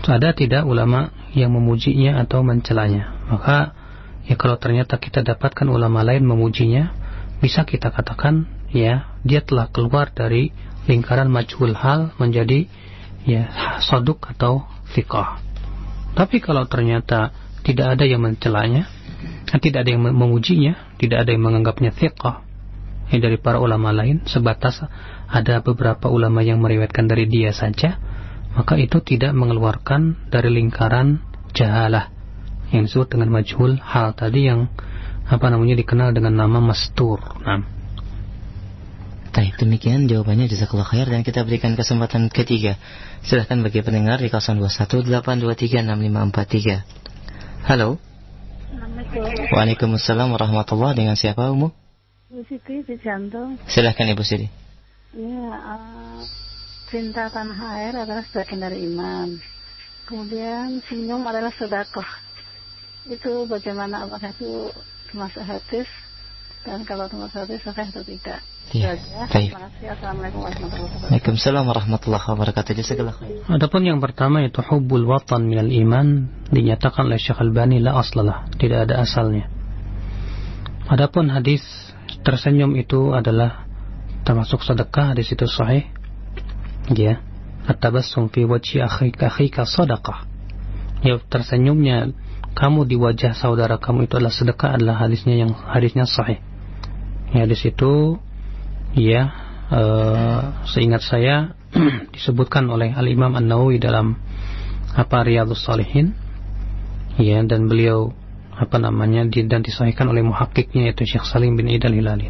S1: Ada tidak ulama yang memujinya atau mencelanya. Maka kalau ternyata kita dapatkan ulama lain memujinya, bisa kita katakan dia telah keluar dari lingkaran majhul hal menjadi shaduk atau thiqah. Tapi kalau ternyata tidak ada yang mencelanya, tidak ada yang memujinya, tidak ada yang menganggapnya thiqah dari para ulama lain, sebatas ada beberapa ulama yang meriwayatkan dari dia saja, maka itu tidak mengeluarkan dari lingkaran jahalah yang disebut dengan majhul hal tadi, yang dikenal dengan nama mastur.
S2: Baik, demikian jawabannya, jazakallah khair, dan kita berikan kesempatan ketiga. Silahkan bagi pendengar di 0218236543. Halo.
S5: Assalamualaikum.
S2: Waalaikumsalam warahmatullahi. Dengan siapa, Umu?
S5: Bu Siti di Jantung.
S2: Silahkan Ibu Siti.
S5: Cinta tanah air adalah sebagian dari iman. Kemudian senyum adalah sedekah. Itu bagaimana, apakah itu termasuk hadis? Dan kalau termasuk hadis, sahih atau tidak?
S2: Ya, baik.
S5: Assalamualaikum warahmatullahi wabarakatuh.
S2: Waalaikumsalam warahmatullahi wabarakatuh. Jazakallah khair.
S1: Adapun yang pertama itu hubbul watan minal iman, dinyatakan oleh Syekh Albani la aslalah, tidak ada asalnya. Adapun hadis tersenyum itu adalah termasuk sedekah, hadis itu sahih. At-tabassum fi wajhi akhika sadaqah. Tersenyumnya kamu di wajah saudara kamu itu adalah sedekah, adalah hadisnya sahih. Hadis itu seingat saya disebutkan oleh Al-Imam An-Nawawi dalam Riyadhus Shalihin, dan beliau dan disahihkan oleh muhakkiknya yaitu Syekh Salim bin Id Al-Hilali.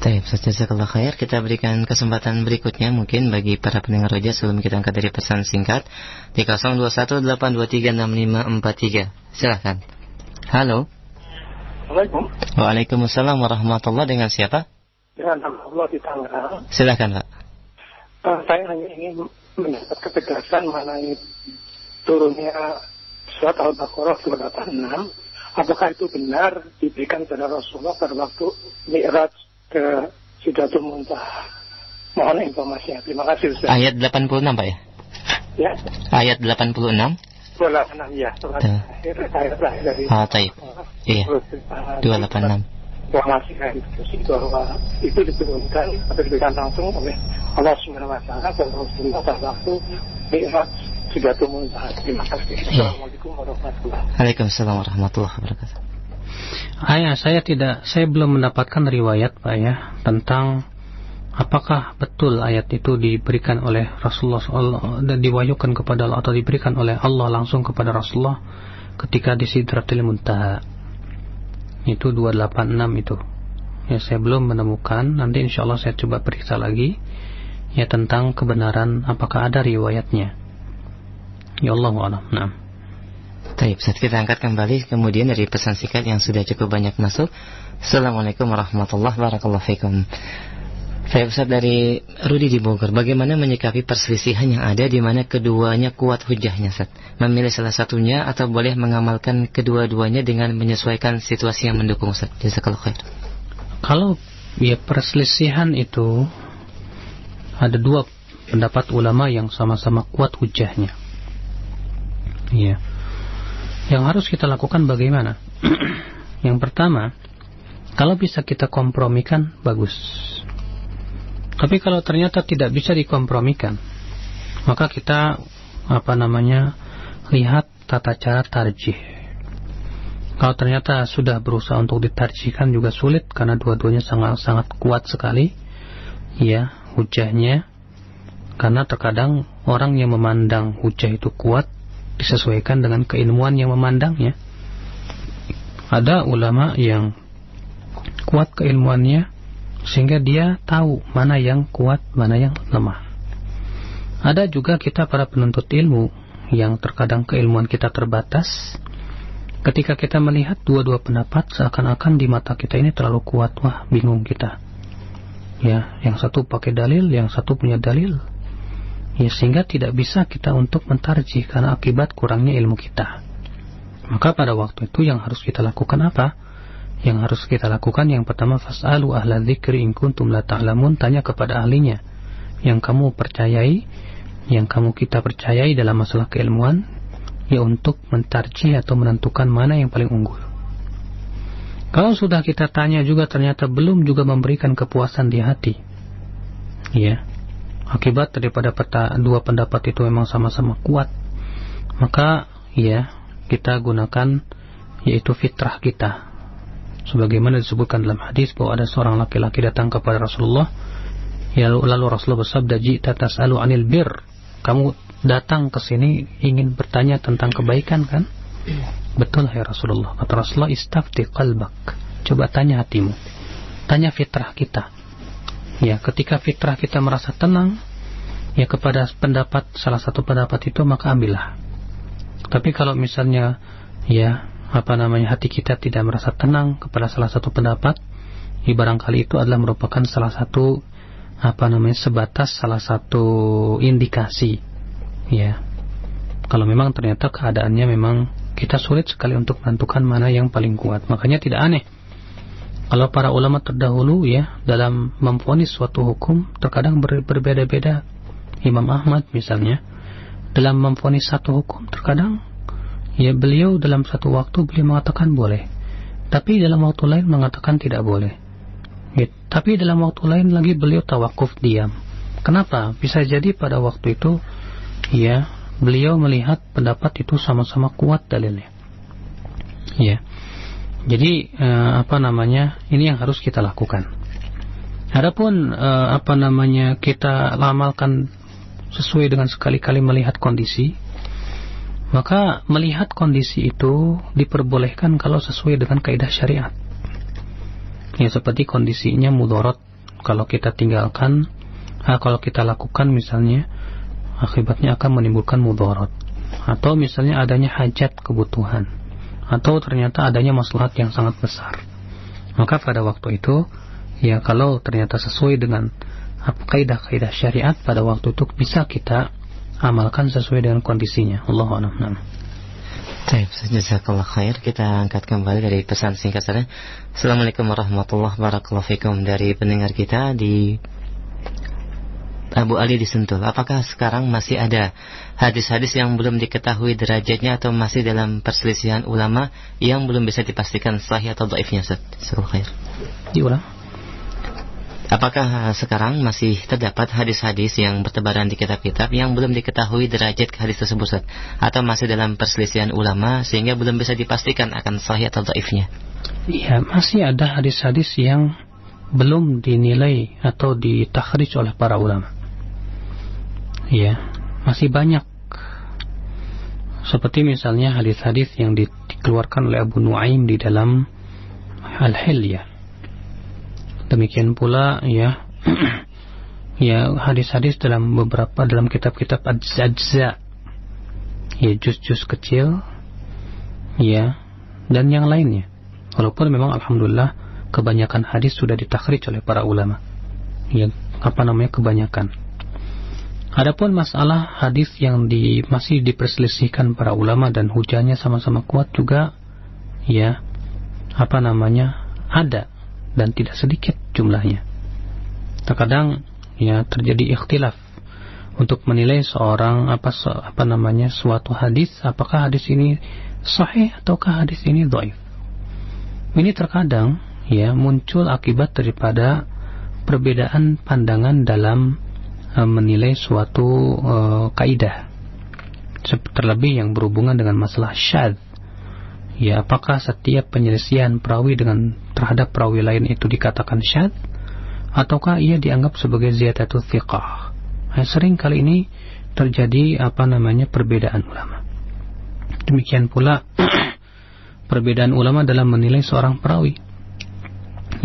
S2: Baik, jazakallah khair. Kita berikan kesempatan berikutnya mungkin bagi para pendengar Roja sebelum kita angkat dari pesan singkat di 0218236543. Silakan. Halo.
S3: Assalamualaikum.
S2: Waalaikumsalam warahmatullahi. Dengan siapa?
S3: Dengan Allah di Tangerang.
S2: Silakan, Pak.
S3: Saya hanya ingin mendapat ketegasan mengenai turunnya surat Al-Baqarah 286. Apakah itu benar diberikan kepada Rasulullah pada waktu Mi'raj ke Sidratul Muntaha? Mohon informasinya. Terima kasih, Ustaz.
S2: Ayat 86, Pak ya?
S3: Ya.
S2: Ayat 86.
S3: 286, ya. Ayat terakhir dari.
S2: Taib. Iya. 286.
S3: Informasi dari diskusi bahwa itu diturunkan atau diberikan langsung oleh Allah Subhanahu wa taala kepada Rasulullah pada waktu Mi'raj Sidratul Muntaha. Terima kasih. Assalamualaikum warahmatullahi wabarakatuh.
S2: Waalaikumsalam warahmatullahi wabarakatuh.
S1: Saya belum mendapatkan riwayat, Pak tentang apakah betul ayat itu diberikan oleh Rasulullah dan diwahyukan kepada Allah, atau diberikan oleh Allah langsung kepada Rasulullah ketika di Sidratul Muntaha. Itu 286 itu. Saya belum menemukan. Nanti insyaallah saya coba periksa lagi tentang kebenaran apakah ada riwayatnya. Ya Allah a'lam.
S2: Baik, kita angkat kembali kemudian dari pesan singkat yang sudah cukup banyak masuk. Assalamualaikum warahmatullahi wabarakatuh. Saya Ustaz dari Rudi di Bogor. Bagaimana menyikapi perselisihan yang ada di mana keduanya kuat hujahnya, Ustaz? Memilih salah satunya atau boleh mengamalkan kedua-duanya dengan menyesuaikan situasi yang mendukung, Ustaz? Jazakallahu khair.
S1: Kalau perselisihan itu ada dua pendapat ulama yang sama-sama kuat hujahnya. Yang harus kita lakukan bagaimana? Yang pertama, kalau bisa kita kompromikan, bagus. Tapi kalau ternyata tidak bisa dikompromikan, maka kita lihat tata cara tarjih. Kalau ternyata sudah berusaha untuk ditarjihkan juga sulit karena dua-duanya sangat kuat sekali hujahnya. Karena terkadang orang yang memandang hujah itu kuat disesuaikan dengan keilmuan yang memandangnya. Ada ulama yang kuat keilmuannya, sehingga dia tahu mana yang kuat, mana yang lemah. Ada juga kita para penuntut ilmu yang terkadang keilmuan kita terbatas. Ketika kita melihat dua-dua pendapat, seakan-akan di mata kita ini terlalu kuat, wah bingung kita. Ya, yang satu pakai dalil, yang satu punya dalil. Ya, sehingga tidak bisa kita untuk mentarjih karena akibat kurangnya ilmu kita. Maka pada waktu itu yang harus kita lakukan apa? Yang harus kita lakukan yang pertama, fas'alu ahla dzikri in kuntum la ta'lamun, tanya kepada ahlinya yang kamu percayai, yang kita percayai dalam masalah keilmuan, ya untuk mentarjih atau menentukan mana yang paling unggul. Kalau sudah kita tanya juga ternyata belum juga memberikan kepuasan di hati, ya, akibat daripada dua pendapat itu memang sama-sama kuat, maka ya kita gunakan yaitu fitrah kita. Sebagaimana disebutkan dalam hadis bahwa ada seorang laki-laki datang kepada Rasulullah, ya, lalu Rasulullah bersabda, "Ji'ta tas'alu 'anil bir." Kamu datang ke sini ingin bertanya tentang kebaikan, kan? Betul ya Rasulullah. Kata Rasulullah, "Istafti qalbak." Coba tanya hatimu. Tanya fitrah kita. Ya, ketika fitrah kita merasa tenang ya kepada pendapat, salah satu pendapat itu, maka ambillah. Tapi kalau misalnya ya hati kita tidak merasa tenang kepada salah satu pendapat, ya barangkali itu adalah merupakan salah satu sebatas salah satu indikasi, ya, kalau memang ternyata keadaannya memang kita sulit sekali untuk menentukan mana yang paling kuat. Makanya tidak aneh kalau para ulama terdahulu ya dalam memvonis suatu hukum terkadang berbeda-beda. Imam Ahmad misalnya dalam memvonis satu hukum terkadang ya beliau dalam satu waktu beliau mengatakan boleh, tapi dalam waktu lain mengatakan tidak boleh. Tapi dalam waktu lain lagi beliau tawakuf diam. Kenapa? Bisa jadi pada waktu itu ya beliau melihat pendapat itu sama-sama kuat dalilnya. Ya. Jadi ini yang harus kita lakukan. Adapun kita amalkan sesuai dengan sekali-kali melihat kondisi, maka melihat kondisi itu diperbolehkan kalau sesuai dengan kaidah syariat. Ya, seperti kondisinya mudarat, kalau kita tinggalkan, kalau kita lakukan misalnya, akibatnya akan menimbulkan mudarat. Atau misalnya adanya hajat kebutuhan, atau ternyata adanya maslahat yang sangat besar. Maka pada waktu itu, ya kalau ternyata sesuai dengan kaidah-kaidah syariat, pada waktu itu bisa kita amalkan sesuai dengan kondisinya. Allahu a'lam.
S2: Baik, jazakallah khair. Kita angkat kembali dari pesan singkat saja. Assalamualaikum warahmatullahi wabarakatuh. Dari pendengar kita di Abu Ali di Sentul. Apakah sekarang masih ada hadis-hadis yang belum diketahui derajatnya atau masih dalam perselisihan ulama yang belum bisa dipastikan sahih atau dhaifnya? Jazakallah khair.
S1: Diulang.
S2: Apakah sekarang masih terdapat hadis-hadis yang bertebaran di kitab-kitab yang belum diketahui derajat hadis tersebut, Ustaz? Atau masih dalam perselisihan ulama sehingga belum bisa dipastikan akan sahih atau dhaifnya?
S1: Iya, masih ada hadis-hadis yang belum dinilai atau ditakhrij oleh para ulama. Iya, masih banyak. Seperti misalnya hadis-hadis yang dikeluarkan oleh Abu Nuaim di dalam Al-Hilyah. Demikian pula ya ya hadis-hadis dalam kitab-kitab ajza, ya juz-juz kecil, ya, dan yang lainnya. Walaupun memang alhamdulillah kebanyakan hadis sudah ditakhrij oleh para ulama. Ya, kebanyakan. Adapun masalah hadis yang masih diperselisihkan para ulama dan hujahnya sama-sama kuat juga, ya, ada dan tidak sedikit jumlahnya. Terkadang ya terjadi ikhtilaf untuk menilai seorang suatu hadis, apakah hadis ini sahih ataukah hadis ini dhaif. Ini terkadang ya muncul akibat daripada perbedaan pandangan dalam menilai suatu kaidah. Terlebih yang berhubungan dengan masalah syadz. Ya, apakah setiap penyelesaian perawi terhadap perawi lain itu dikatakan syadz, ataukah ia dianggap sebagai ziyadatu thiqah? Sering kali ini terjadi perbedaan ulama. Demikian pula perbedaan ulama dalam menilai seorang perawi.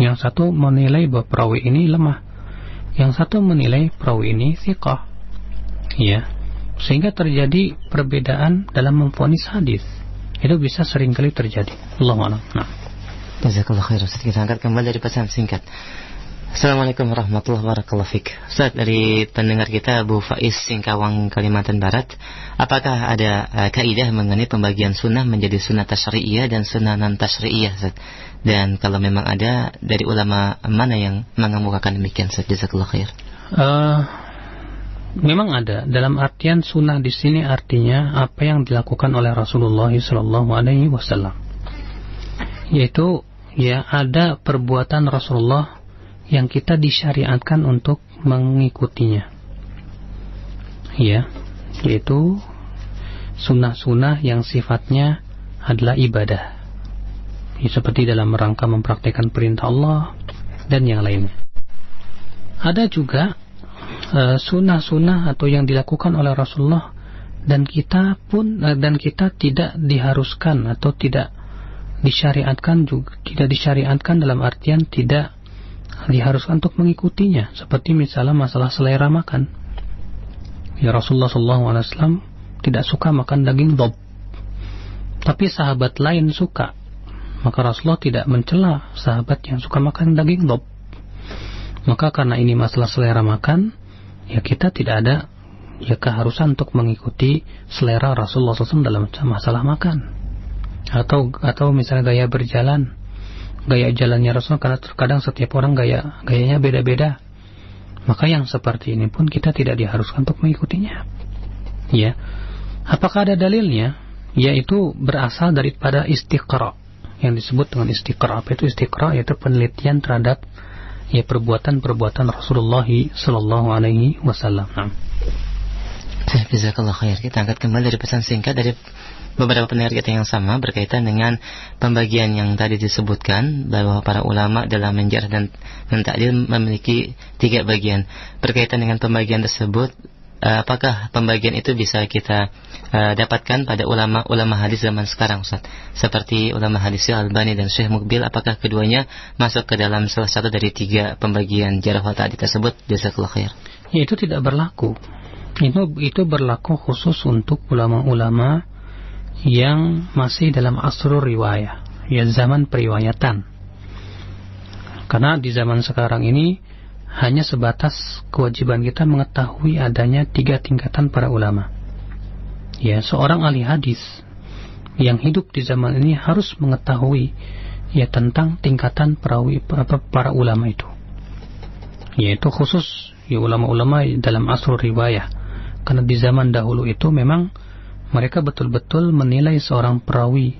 S1: Yang satu menilai bahwa perawi ini lemah, yang satu menilai perawi ini thiqah. Ya, sehingga terjadi perbedaan dalam memvonis hadis. Itu bisa seringkali terjadi. Allahu a'lam. Nah.
S2: Jazakallahu khair. Ustaz, kita angkat kembali dari pesan singkat. Assalamualaikum warahmatullahi wabarakatuh. Ustaz, dari pendengar kita Abu Faiz Singkawang, Kalimantan Barat, apakah ada kaidah mengenai pembagian sunnah menjadi sunnah tasyri'iyah dan sunnah non tasyri'iyah, Ustaz? Dan kalau memang ada, dari ulama mana yang mengemukakan demikian, Ustaz? Jazakallahu khair.
S1: Memang ada, dalam artian sunnah di sini artinya apa yang dilakukan oleh Rasulullah SAW, yaitu ya ada perbuatan Rasulullah yang kita disyariatkan untuk mengikutinya, ya, yaitu sunnah-sunnah yang sifatnya adalah ibadah, ya, seperti dalam rangka mempraktikkan perintah Allah dan yang lainnya. Ada juga sunnah-sunnah atau yang dilakukan oleh Rasulullah dan kita tidak diharuskan atau tidak disyariatkan, juga tidak disyariatkan dalam artian tidak diharuskan untuk mengikutinya, seperti misalnya masalah selera makan. Ya, Rasulullah SAW tidak suka makan daging dob, tapi sahabat lain suka, maka Rasulullah tidak mencela sahabat yang suka makan daging dob. Maka karena ini masalah selera makan, ya kita tidak ada ya keharusan untuk mengikuti selera Rasulullah SAW dalam masalah makan. Atau misalnya gaya berjalan, gaya jalannya Rasulullah, karena terkadang setiap orang gayanya beda-beda, maka yang seperti ini pun kita tidak diharuskan untuk mengikutinya. Ya, apakah ada dalilnya? Yaitu berasal daripada istiqra, yang disebut dengan istiqra. Apa itu istiqra? Yaitu penelitian terhadap ya perbuatan-perbuatan Rasulullah Sallallahu Alaihi Wasallam.
S2: Jazakallahu khair. Kita angkat kembali dari pesan singkat dari beberapa pendengar kita yang sama berkaitan dengan pembagian yang tadi disebutkan, bahwa para ulama dalam menjarah dan ta'dil memiliki 3 bagian. Berkaitan dengan pembagian tersebut, apakah pembagian itu bisa kita dapatkan pada ulama hadis zaman sekarang, Ustaz? Seperti ulama hadis Al-Albani dan Syekh Muqbil, apakah keduanya masuk ke dalam salah satu dari 3 pembagian jarh wa ta'dil tersebut? Jazakallahu khair.
S1: Ya, itu tidak berlaku. Itu berlaku khusus untuk ulama-ulama yang masih dalam asrul riwayah, ya zaman periwayatan. Karena di zaman sekarang ini hanya sebatas kewajiban kita mengetahui adanya 3 tingkatan para ulama. Ya, seorang ahli hadis yang hidup di zaman ini harus mengetahui ya tentang tingkatan para ulama itu. Yaitu khusus ya ulama-ulama dalam asrul riwayah. Karena di zaman dahulu itu memang mereka betul-betul menilai seorang perawi.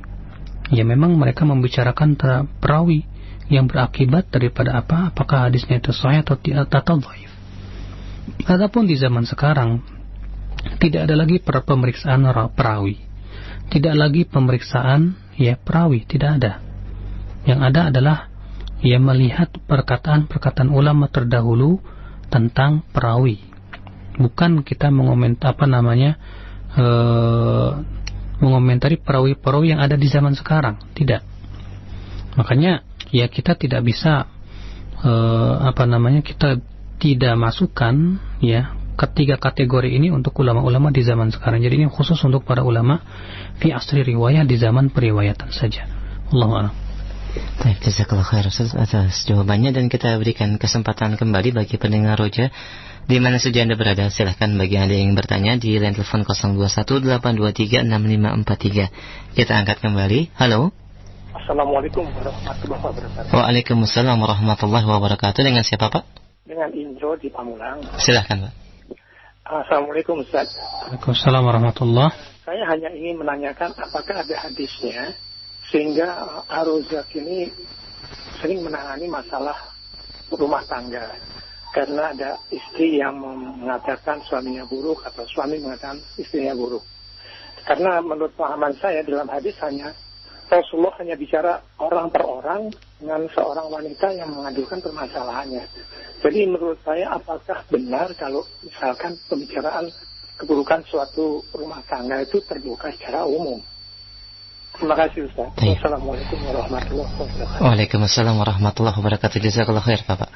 S1: Ya, memang mereka membicarakan perawi yang berakibat daripada apa? Apakah hadisnya itu sahih atau dhaif. Adapun di zaman sekarang tidak ada lagi pemeriksaan perawi. Tidak lagi pemeriksaan ya perawi, tidak ada. Yang ada adalah ya melihat perkataan-perkataan ulama terdahulu tentang perawi. Bukan kita mengomentari perawi-perawi yang ada di zaman sekarang, tidak. Makanya ya kita tidak bisa kita tidak masukkan ya ketiga kategori ini untuk ulama-ulama di zaman sekarang. Jadi ini khusus untuk para ulama fi asri riwayah, di zaman periwayatan saja. Allahu a'lam.
S2: Baik, jazakallahu khair atas jawabannya, dan kita berikan kesempatan kembali bagi pendengar Roja di mana saja Anda berada. Silahkan bagi Anda yang bertanya di line telepon 0218236543. Kita angkat kembali. Halo.
S3: Assalamualaikum warahmatullahi wabarakatuh.
S2: Waalaikumsalam warahmatullahi wabarakatuh. Dengan siapa, Pak?
S3: Dengan Indro di Pamulang.
S2: Silahkan, Pak.
S3: Assalamualaikum, Ustaz.
S1: Waalaikumsalam warahmatullahi.
S3: Saya hanya ingin menanyakan apakah ada hadisnya sehingga Ar-Razzaq ini sering menangani masalah rumah tangga. Karena ada istri yang mengatakan suaminya buruk atau suami mengatakan istrinya buruk. Karena menurut pemahaman saya dalam hadis Rasulullah hanya bicara orang per orang dengan seorang wanita yang mengadukan permasalahannya. Jadi menurut saya apakah benar kalau misalkan pembicaraan keburukan suatu rumah tangga itu terbuka secara umum? Terima kasih Ustaz.
S2: Baik.
S3: Wassalamualaikum warahmatullahi wabarakatuh.
S2: Waalaikumsalam warahmatullahi wabarakatuh. Jazakallahu khair, Bapak.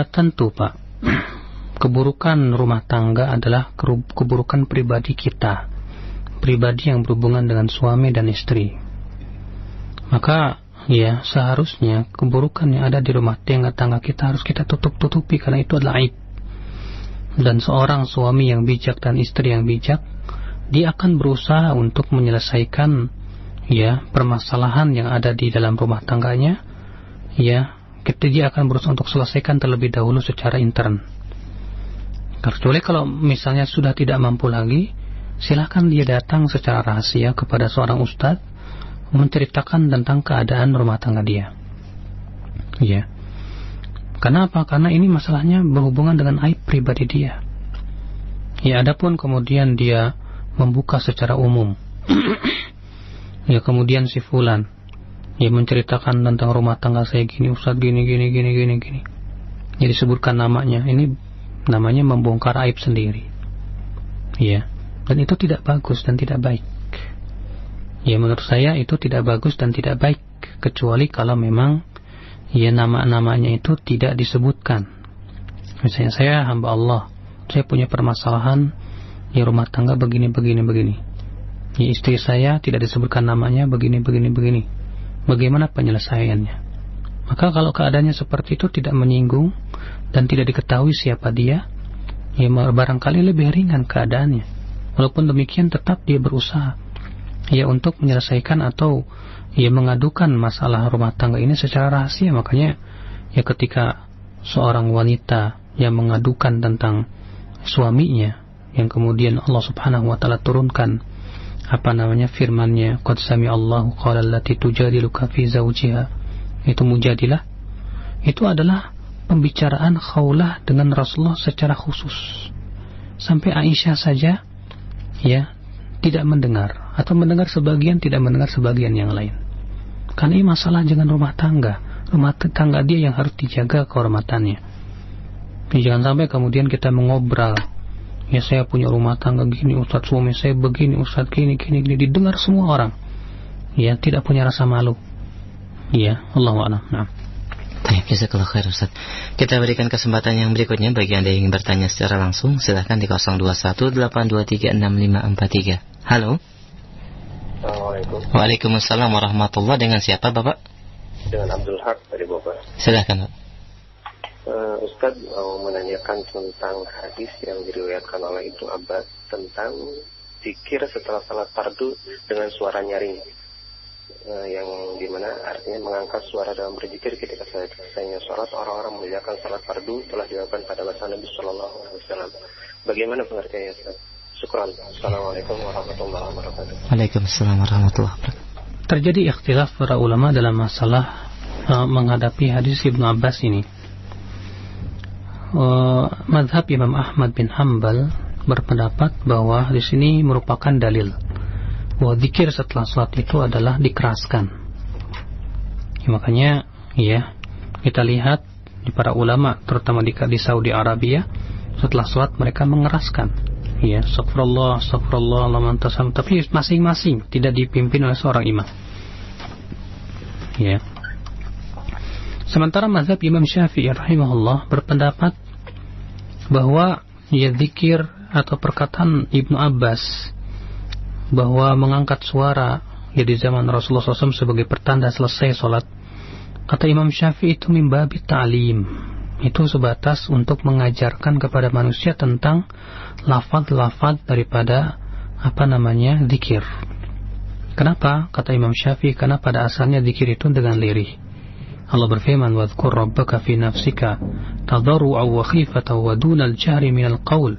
S1: Tentu Pak, keburukan rumah tangga adalah keburukan pribadi kita, pribadi yang berhubungan dengan suami dan istri. Maka ya seharusnya keburukan yang ada di rumah tangga kita harus kita tutupi, karena itu adalah aib. Dan seorang suami yang bijak dan istri yang bijak, dia akan berusaha untuk menyelesaikan ya permasalahan yang ada di dalam rumah tangganya. Ya, dia akan berusaha untuk selesaikan terlebih dahulu secara intern. Kecuali kalau misalnya sudah tidak mampu lagi, silakan dia datang secara rahasia kepada seorang ustadz menceritakan tentang keadaan rumah tangga dia. Ya. Karena apa? Karena ini masalahnya berhubungan dengan aib pribadi dia. Ya, adapun kemudian dia membuka secara umum. Ya, kemudian si fulan ya menceritakan tentang rumah tangga saya gini, ustaz gini. Jadi sebutkan namanya. Ini namanya membongkar aib sendiri. Ya. Dan itu tidak bagus dan tidak baik. Ya, menurut saya itu tidak bagus dan tidak baik, kecuali kalau memang ya nama-namanya itu tidak disebutkan. Misalnya saya hamba Allah, saya punya permasalahan ya rumah tangga begini. Ya, istri saya tidak disebutkan namanya begini. Bagaimana penyelesaiannya? Maka kalau keadaannya seperti itu tidak menyinggung dan tidak diketahui siapa dia, ya barangkali lebih ringan keadaannya. Walaupun demikian tetap dia berusaha ya untuk menyelesaikan atau ya mengadukan masalah rumah tangga ini secara rahasia. Makanya ya ketika seorang wanita yang mengadukan tentang suaminya, yang kemudian Allah Subhanahu wa taala turunkan firman-Nya, qad sami'allahu qala allati tujadiluka fi zawjiha, itu mujadilah, itu adalah pembicaraan Khawlah dengan Rasulullah secara khusus. Sampai Aisyah saja ya tidak mendengar, atau mendengar sebagian, tidak mendengar sebagian yang lain. Karena ini masalah dengan rumah tangga dia yang harus dijaga kehormatannya. Jangan sampai kemudian kita mengobrol, ya saya punya rumah tangga gini ustaz, suami saya begini ustaz, gini didengar semua orang, ya tidak punya rasa malu. Ya, Allahu a'lam. Nah.
S2: Baik, jazakallahu khair Ustaz. Kita berikan kesempatan yang berikutnya bagi Anda yang ingin bertanya secara langsung, silakan di 0218236543. Halo.
S6: Assalamualaikum.
S2: Waalaikumsalam warahmatullahi. Dengan siapa Bapak?
S6: Dengan Abdul Haq dari Bogor.
S2: Silakan Pak.
S6: Ustaz mau menanyakan tentang hadis yang diriwayatkan oleh Ibnu Abbas tentang zikir setelah salat fardu dengan suara nyaring, yang dimana artinya mengangkat suara dalam berzikir ketika selesainya sholat. Orang-orang mengerjakan salat fardu telah dilakukan pada masa Nabi Sallallahu Alaihi Wasallam. Bagaimana pengertiannya Ustaz? Syukran. Assalamualaikum warahmatullahi wabarakatuh.
S2: Waalaikumsalam warahmatullahi wabarakatuh.
S1: Terjadi ikhtilaf para ulama dalam masalah menghadapi hadis Ibnu Abbas ini. Mazhab Imam Ahmad bin Hanbal berpendapat bahwa di sini merupakan dalil bahwa zikir setelah sholat itu adalah dikeraskan. Ya, makanya ya kita lihat di para ulama terutama di Saudi Arabia, setelah sholat mereka mengeraskan ya astagfirullah Allahumma antasam, tapi masing-masing, tidak dipimpin oleh seorang imam. Ya. Sementara mazhab Imam Syafi'i rahimahullah berpendapat bahwa ya zikir atau perkataan Ibnu Abbas bahwa mengangkat suara ya di zaman Rasulullah SAW sebagai pertanda selesai sholat, kata Imam Syafi'i itu mimbabi ta'lim, itu sebatas untuk mengajarkan kepada manusia tentang lafaz-lafaz daripada zikir. Kenapa? Kata Imam Syafi'i, karena pada asalnya zikir itu dengan lirih. Allah berfirman, wadhkur rabbaka fi nafsika tadarru'an wa khifatan wa dunal jahri minal qaul.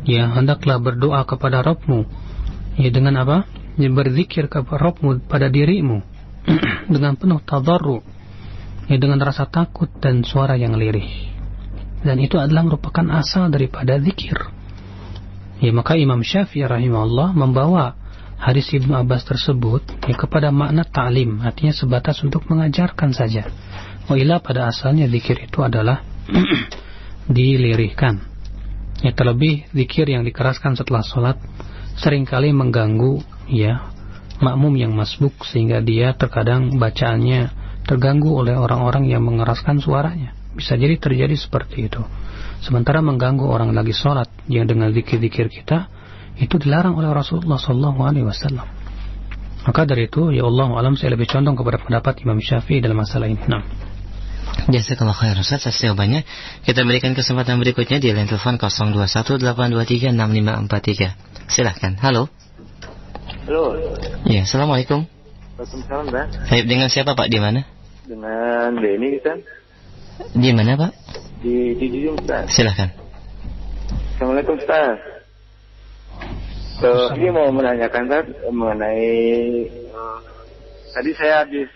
S1: Ya, hendaklah berdoa kepada Rabbmu. Ya, dengan apa? Ya, berzikir kepada Rabbmu pada dirimu dengan penuh tadarru', ya, dengan rasa takut dan suara yang lirih. Dan itu adalah merupakan asal daripada zikir. Ya, maka Imam Syafi'i rahimahullah membawa hadis Ibnu Abbas tersebut ya kepada makna ta'lim, artinya sebatas untuk mengajarkan saja. Wailah pada asalnya zikir itu adalah dilirihkan. Ya, terlebih zikir yang dikeraskan setelah sholat seringkali mengganggu ya makmum yang masbuk, sehingga dia terkadang bacaannya terganggu oleh orang-orang yang mengeraskan suaranya. Bisa jadi terjadi seperti itu. Sementara mengganggu orang lagi sholat yang dengan zikir-zikir kita, itu dilarang oleh Rasulullah SAW. Maka dari itu, ya Allah alam, saya lebih condong kepada pendapat Imam Syafi'i dalam masalah ini. Nah,
S2: jazakallahu khairan Ustaz atas jawabannya. Kita berikan kesempatan berikutnya di line telepon 0218236543. Silahkan. Halo.
S7: Halo.
S2: Ya, assalamualaikum.
S7: Waalaikumsalam, Mbak.
S2: Baik, dengan siapa Pak? Di mana?
S7: Dengan Denny, Ustaz.
S2: Di mana Pak?
S7: Di Jujung, Ustaz.
S2: Silahkan.
S7: Assalamualaikum, Ustaz. Ini mau menanyakan, Ustaz, mengenai tadi saya habis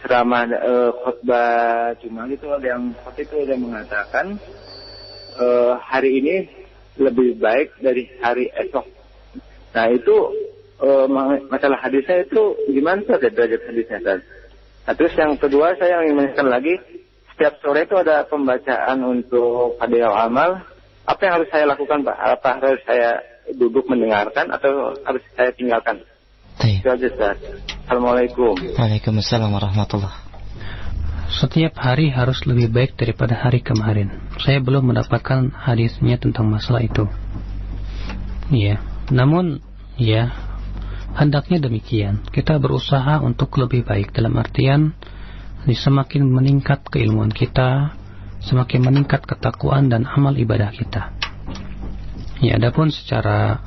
S7: ceramah khutbah Jumat itu, ada yang waktu itu ada mengatakan hari ini lebih baik dari hari esok. Nah itu masalah hadisnya itu gimana saja derajat hadisnya, Ustaz? Nah, terus yang kedua saya ingin menanyakan lagi, setiap sore itu ada pembacaan untuk Fadhilul Amal. Apa yang harus saya lakukan, Pak? Apa harus saya duduk mendengarkan atau harus saya tinggalkan? Itu aja, Ustaz. Assalamualaikum.
S2: Waalaikumsalam warahmatullahi.
S1: Setiap hari harus lebih baik daripada hari kemarin. Saya belum mendapatkan hadisnya tentang masalah itu. Ya, namun ya, hendaknya demikian. Kita berusaha untuk lebih baik, dalam artian semakin meningkat keilmuan kita, semakin meningkat ketakwaan dan amal ibadah kita. Ya, adapun secara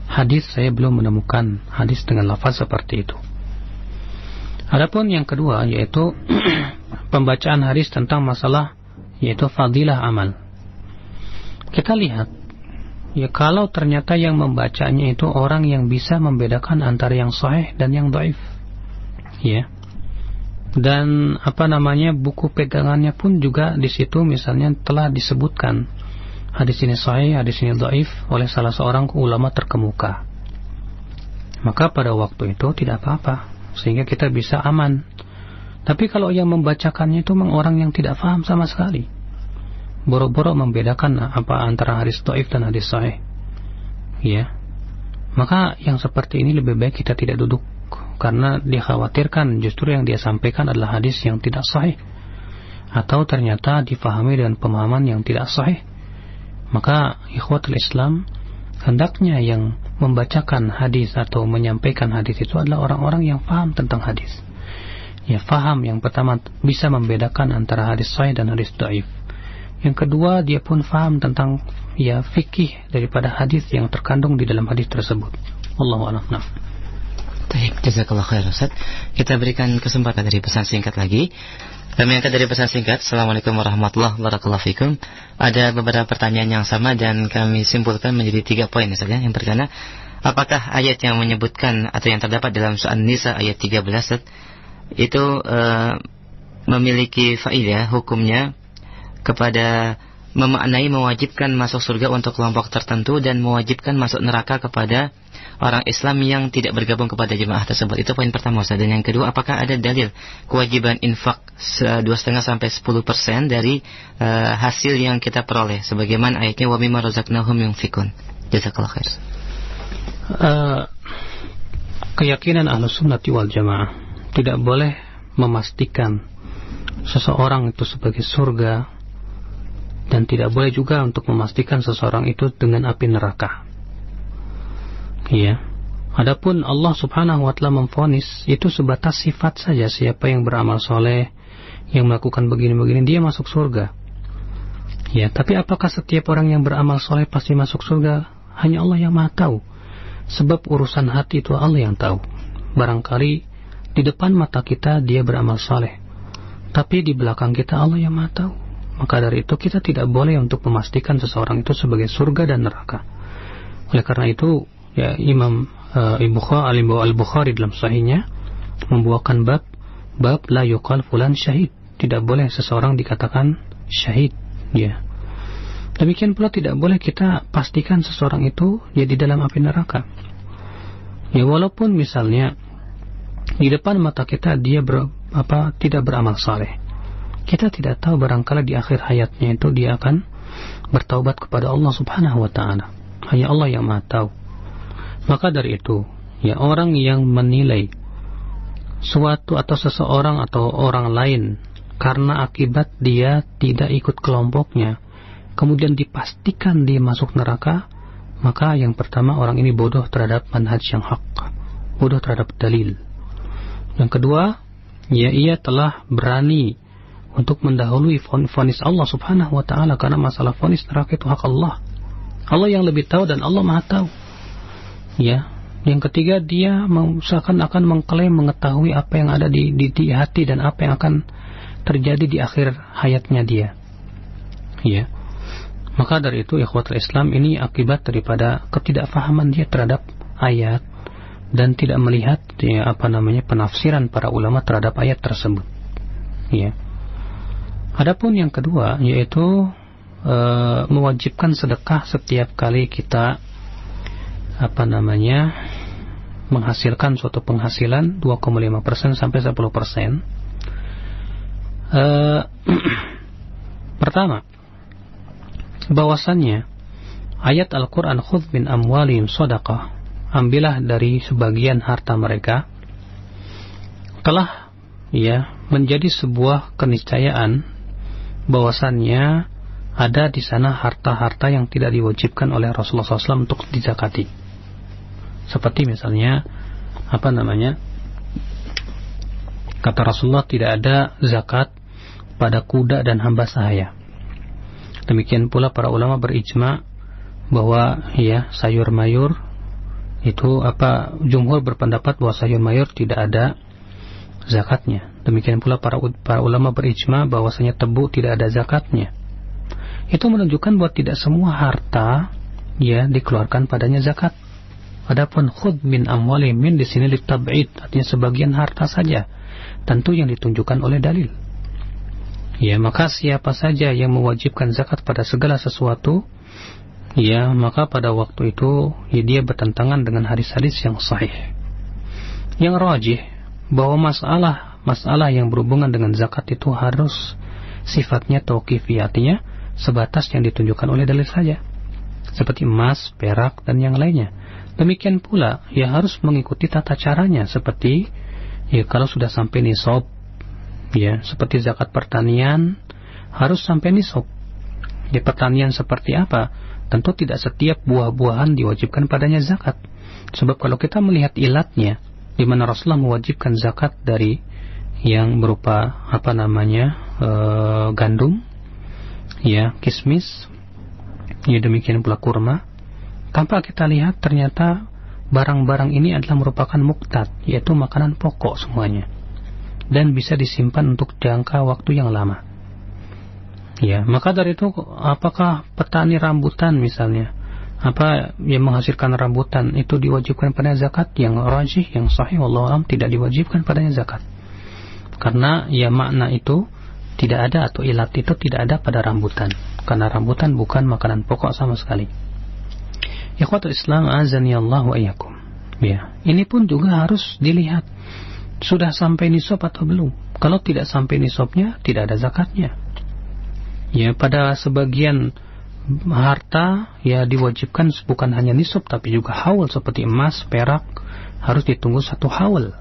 S1: hadis saya belum menemukan hadis dengan lafaz seperti itu. Adapun yang kedua yaitu pembacaan hadis tentang masalah yaitu fadilah amal. Kita lihat, ya, kalau ternyata yang membacanya itu orang yang bisa membedakan antara yang sahih dan yang dhaif, ya, dan buku pegangannya pun juga di situ misalnya telah disebutkan hadis ini sahih, hadis ini dhaif oleh salah seorang ulama terkemuka, maka pada waktu itu tidak apa-apa, sehingga kita bisa aman. Tapi kalau yang membacakannya itu memang orang yang tidak paham sama sekali, boro-boro membedakan antara hadis dhaif dan hadis sahih, ya, maka yang seperti ini lebih baik kita tidak duduk, karena dikhawatirkan justru yang dia sampaikan adalah hadis yang tidak sahih, atau ternyata difahami dengan pemahaman yang tidak sahih. Maka ikhwatul Islam, hendaknya yang membacakan hadis atau menyampaikan hadis itu adalah orang-orang yang paham tentang hadis. Ya, paham yang pertama bisa membedakan antara hadis sahih dan hadis dhaif. Yang kedua, dia pun paham tentang ya fikih daripada hadis yang terkandung di dalam hadis tersebut. Wallahu a'lam.
S2: Baik, jazakallahu khairan Ustaz. Kita berikan kesempatan dari pesan singkat lagi. Kami angkat dari pesan singkat. Assalamualaikum warahmatullahi wabarakatuh. Ada beberapa pertanyaan yang sama dan kami simpulkan menjadi 3 poin saja. Yang pertama, apakah ayat yang menyebutkan atau yang terdapat dalam surah An-Nisa ayat 13 itu memiliki faedah hukumnya kepada memaknai mewajibkan masuk surga untuk kelompok tertentu dan mewajibkan masuk neraka kepada orang Islam yang tidak bergabung kepada jemaah tersebut. Itu poin pertama, Ustaz. Dan yang kedua, apakah ada dalil kewajiban infak 2,5 sampai 10% dari hasil yang kita peroleh, sebagaimana ayatnya wa mimma razaqnahum yunfikun. Jazakallahu khair.
S1: Keyakinan Ahlus Sunnati wal Jamaah tidak boleh memastikan seseorang itu sebagai surga, dan tidak boleh juga untuk memastikan seseorang itu dengan api neraka. Ya. Adapun Allah Subhanahu wa taala memvonis itu sebatas sifat saja, siapa yang beramal soleh, yang melakukan begini-begini dia masuk surga. Ya, tapi apakah setiap orang yang beramal soleh pasti masuk surga? Hanya Allah yang Maha tahu. Sebab urusan hati itu Allah yang tahu. Barangkali di depan mata kita dia beramal soleh, tapi di belakang kita Allah yang Maha tahu. Maka dari itu kita tidak boleh untuk memastikan seseorang itu sebagai surga dan neraka. Oleh karena itu, ya, Imam Al-Bukhari dalam sahihnya membuatkan bab la yuqal fulan syahid. Tidak boleh seseorang dikatakan syahid, ya. Demikian pula tidak boleh kita pastikan seseorang itu ya di dalam api neraka. Ya, walaupun misalnya di depan mata kita dia tidak beramal saleh. Kita tidak tahu, barangkali di akhir hayatnya itu dia akan bertaubat kepada Allah Subhanahu wa taala. Hanya Allah yang Maha tahu. Maka dari itu, ya orang yang menilai suatu atau seseorang atau orang lain karena akibat dia tidak ikut kelompoknya, kemudian dipastikan dia masuk neraka, maka yang pertama orang ini bodoh terhadap manhaj yang hak, bodoh terhadap dalil. Yang kedua, ya ia telah berani untuk mendahului vonis Allah Subhanahu wa taala, karena masalah vonis neraka itu hak Allah. Allah yang lebih tahu dan Allah Maha tahu. Ya. Yang ketiga, dia seakan-akan mengklaim mengetahui apa yang ada di hati dan apa yang akan terjadi di akhir hayatnya dia. Ya. Maka dari itu ikhwatul Islam, ini akibat daripada ketidakfahaman dia terhadap ayat dan tidak melihat ya, penafsiran para ulama terhadap ayat tersebut. Ya. Adapun yang kedua yaitu mewajibkan sedekah setiap kali kita menghasilkan suatu penghasilan 2,5% sampai 10%. Pertama, bahwasannya ayat Al-Quran khudz min amwalihim shadaqah, ambillah dari sebagian harta mereka, telah ya menjadi sebuah keniscayaan bahwasannya ada di sana harta-harta yang tidak diwajibkan oleh Rasulullah SAW untuk dizakati. Seperti misalnya kata Rasulullah, tidak ada zakat pada kuda dan hamba sahaya. Demikian pula para ulama berijma bahwa ya sayur mayur itu jumhur berpendapat bahwa sayur mayur tidak ada zakatnya. Demikian pula para ulama berijma bahwasanya tebu tidak ada zakatnya. Itu menunjukkan bahwa tidak semua harta ya dikeluarkan padanya zakat. Adapun khudz min amwalihim min di sini litab'id, artinya sebagian harta saja, tentu yang ditunjukkan oleh dalil. Ya, maka siapa saja yang mewajibkan zakat pada segala sesuatu, ya maka pada waktu itu ya, dia bertentangan dengan hadis-hadis yang sahih. Yang rajih bahwa masalah yang berhubungan dengan zakat itu harus sifatnya tauqifi, artinya sebatas yang ditunjukkan oleh dalil saja, seperti emas, perak dan yang lainnya. Demikian pula ya harus mengikuti tata caranya, seperti ya kalau sudah sampai nisab, ya seperti zakat pertanian harus sampai nisab. Di pertanian seperti apa? Tentu tidak setiap buah-buahan diwajibkan padanya zakat. Sebab kalau kita melihat ilatnya, di mana Rasulullah mewajibkan zakat dari yang berupa gandum, ya kismis, ya demikian pula kurma. Tanpa kita lihat ternyata barang-barang ini adalah merupakan muqtad, yaitu makanan pokok semuanya, dan bisa disimpan untuk jangka waktu yang lama. Ya, maka dari itu apakah petani rambutan misalnya yang menghasilkan rambutan itu diwajibkan pada zakat? Yang rajih, yang sahih wallahu a'lam, tidak diwajibkan padanya zakat. Karena ya makna itu tidak ada, atau ilat itu tidak ada pada rambutan, karena rambutan bukan makanan pokok sama sekali. Ikhwatul Islam azani Allah wa iyyakum. Ya, ini pun juga harus dilihat sudah sampai nisab atau belum. Kalau tidak sampai nisabnya, tidak ada zakatnya. Ya, pada sebagian harta ya diwajibkan bukan hanya nisab tapi juga haul, seperti emas, perak harus ditunggu 1 haul.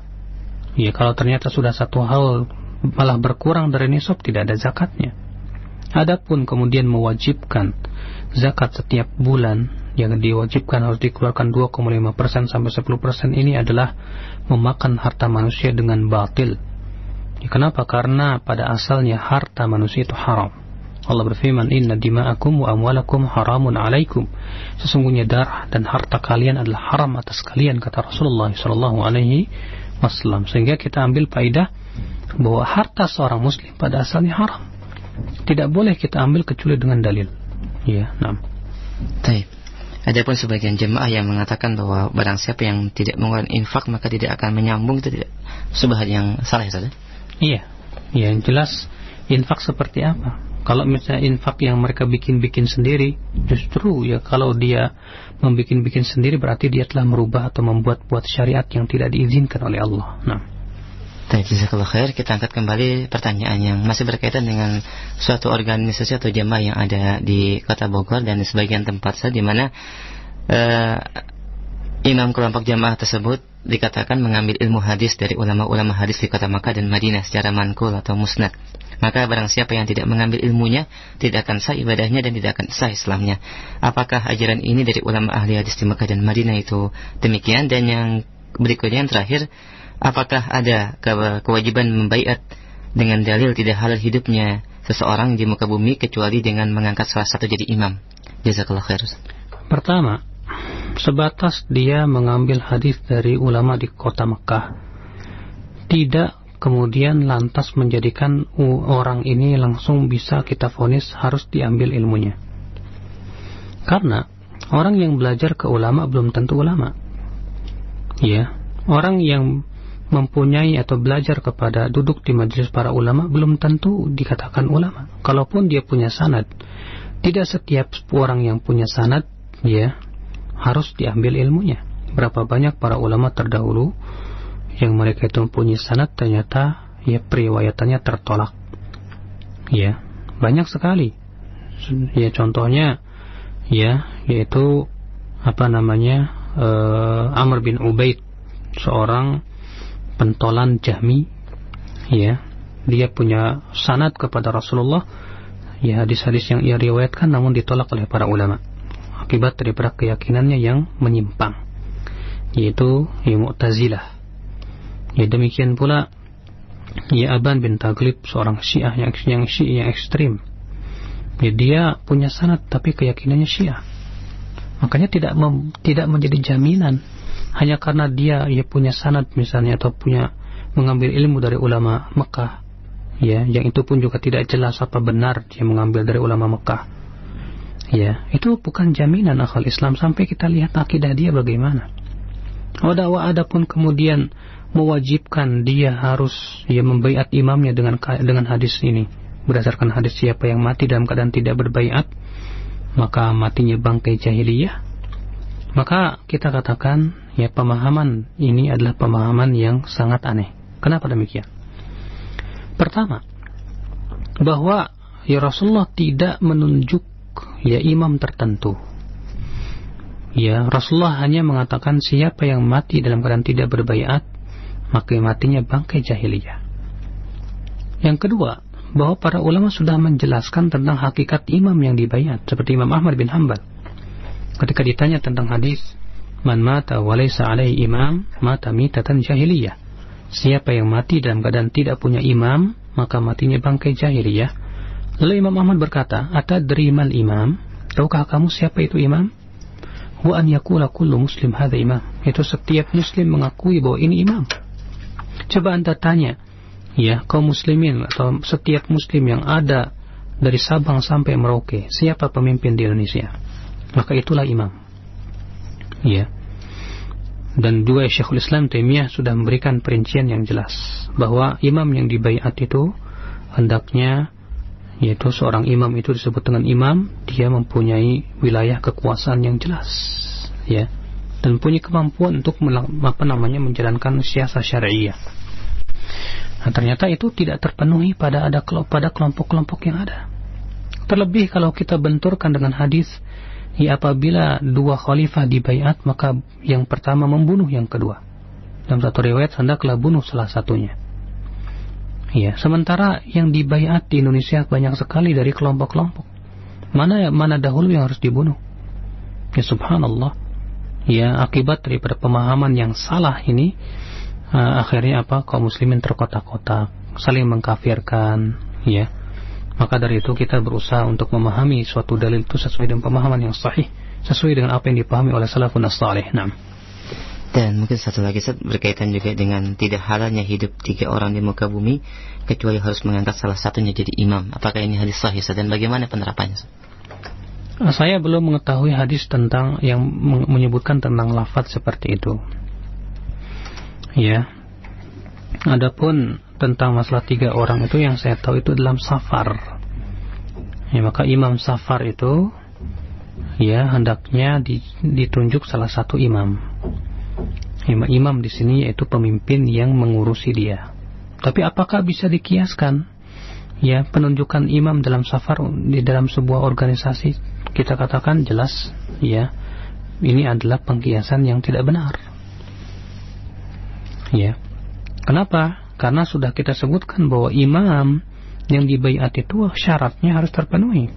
S1: Ya, kalau ternyata sudah 1 haul malah berkurang dari nisab, tidak ada zakatnya. Adapun kemudian mewajibkan zakat setiap bulan, yang diwajibkan harus dikeluarkan 2,5% sampai 10%, ini adalah memakan harta manusia dengan batil. Ya, kenapa? Karena pada asalnya harta manusia itu haram. Allah berfirman, inna dima'akum wa amwalakum haramun alaikum. Sesungguhnya darah dan harta kalian adalah haram atas kalian, kata Rasulullah SAW. Sehingga kita ambil faedah bahwa harta seorang muslim pada asalnya haram. Tidak boleh kita ambil kecuali dengan dalil. Ya, nah.
S2: Baik. Adapun sebagian jemaah yang mengatakan bahwa barang siapa yang tidak mengeluarkan infak maka tidak akan menyambung, itu tidak subhat yang salah ya saudara? Iya,
S1: yang jelas infak seperti apa? Kalau misalnya infak yang mereka bikin-bikin sendiri, justru ya kalau dia membikin-bikin sendiri berarti dia telah merubah atau membuat-buat syariat yang tidak diizinkan oleh Allah. Nah.
S2: Baik, jazakallahu khair. Kita angkat kembali pertanyaan yang masih berkaitan dengan suatu organisasi atau jemaah yang ada di Kota Bogor dan di sebagian tempat di mana imam kelompok jamaah tersebut dikatakan mengambil ilmu hadis dari ulama-ulama hadis di kota Makkah dan Madinah secara manqul atau musnad, maka barang siapa yang tidak mengambil ilmunya tidak akan sah ibadahnya dan tidak akan sah Islamnya. Apakah ajaran ini dari ulama ahli hadis di Makkah dan Madinah itu demikian? Dan yang berikutnya, yang terakhir, apakah ada kewajiban membaiat dengan dalil tidak halal hidupnya seseorang di muka bumi kecuali dengan mengangkat salah satu jadi imam? Jazakallah khair.
S1: Pertama, sebatas dia mengambil hadis dari ulama di kota Mekah, tidak kemudian lantas menjadikan orang ini langsung bisa kita vonis harus diambil ilmunya. Karena orang yang belajar ke ulama belum tentu ulama. Ya, orang yang mempunyai atau belajar kepada duduk di majelis para ulama belum tentu dikatakan ulama. Kalaupun dia punya sanad, tidak setiap orang yang punya sanad ya harus diambil ilmunya. Berapa banyak para ulama terdahulu yang mereka itu mempunyai sanad ternyata ya periwayatannya tertolak. Ya, banyak sekali. Ya, contohnya ya yaitu Amr bin Ubaid, seorang pentolan Jahmi. Ya, dia punya sanad kepada Rasulullah. Ya, hadis-hadis yang ia riwayatkan namun ditolak oleh para ulama akibat daripada keyakinannya yang menyimpang, yaitu Mu'tazilah. Ya, demikian pula ya Aban bin Taglib, seorang Syiah yang ekstrim. Ya, dia punya sanad tapi keyakinannya Syiah. Makanya tidak menjadi jaminan hanya karena dia punya sanad misalnya atau mengambil ilmu dari ulama Mekah. Ya, yang itu pun juga tidak jelas apa benar dia mengambil dari ulama Mekah. Ya, itu bukan jaminan akal Islam sampai kita lihat akidah dia bagaimana. Ada pun kemudian mewajibkan dia harus membaiat imamnya dengan hadis ini. Berdasarkan hadis, siapa yang mati dalam keadaan tidak berbaiat maka matinya bangkai jahiliyah. Maka kita katakan ya pemahaman ini adalah pemahaman yang sangat aneh. Kenapa demikian? Pertama, bahwa ya Rasulullah tidak menunjuk ya imam tertentu. Ya, Rasulullah hanya mengatakan siapa yang mati dalam keadaan tidak berbaiat maka matinya bangkai jahiliyah. Yang kedua, bahwa para ulama sudah menjelaskan tentang hakikat imam yang dibaiat, seperti Imam Ahmad bin Hanbal ketika ditanya tentang hadis man mata wa laysa alaihi imam mata mitatan jahiliyah, siapa yang mati dalam keadaan tidak punya imam maka matinya bangkai jahiliyah. Lalu Imam Ahmad berkata, atadri mal imam, tahukah kamu siapa itu imam? Wa an yakula kullu muslim hadha imam, itu setiap muslim mengakui bahwa ini imam. Coba anda tanya ya kaum muslimin atau setiap muslim yang ada dari Sabang sampai Merauke, siapa pemimpin di Indonesia? Maka itulah imam. Ya. Dan juga Syekhul Islam Taimiyah sudah memberikan perincian yang jelas bahwa imam yang dibaiat itu hendaknya, yaitu seorang imam itu disebut dengan imam, dia mempunyai wilayah kekuasaan yang jelas, ya, dan punya kemampuan untuk menjalankan siasat syariah. Nah, ternyata itu tidak terpenuhi pada kelompok-kelompok yang ada. Terlebih kalau kita benturkan dengan hadis, ya apabila dua khalifah dibaiat maka yang pertama membunuh yang kedua. Dalam satu riwayat hendaklah bunuh salah satunya. Ya, sementara yang dibaiat di Indonesia banyak sekali dari kelompok-kelompok. Mana dahulu yang harus dibunuh? Ya subhanallah. Ya, akibat daripada pemahaman yang salah ini, akhirnya kaum muslimin terkotak-kotak, saling mengkafirkan, ya. Maka dari itu kita berusaha untuk memahami suatu dalil itu sesuai dengan pemahaman yang sahih, sesuai dengan apa yang dipahami oleh salafun as-salih. Naam.
S2: Dan mungkin satu lagi berkaitan juga dengan tidak halalnya hidup 3 orang di muka bumi kecuali harus mengangkat salah satunya jadi imam. Apakah ini hadis sahih dan bagaimana penerapannya?
S1: Saya belum mengetahui hadis tentang yang menyebutkan tentang lafaz seperti itu. Ya. Adapun tentang masalah 3 orang itu yang saya tahu itu dalam safar. Ya, maka imam safar itu ya hendaknya ditunjuk salah satu imam. Imam di sini yaitu pemimpin yang mengurusi dia. Tapi apakah bisa dikiaskan ya penunjukan imam dalam safar di dalam sebuah organisasi? Kita katakan jelas ya ini adalah pengkiasan yang tidak benar. Ya. Kenapa? Karena sudah kita sebutkan bahwa imam yang dibaiat itu syaratnya harus terpenuhi.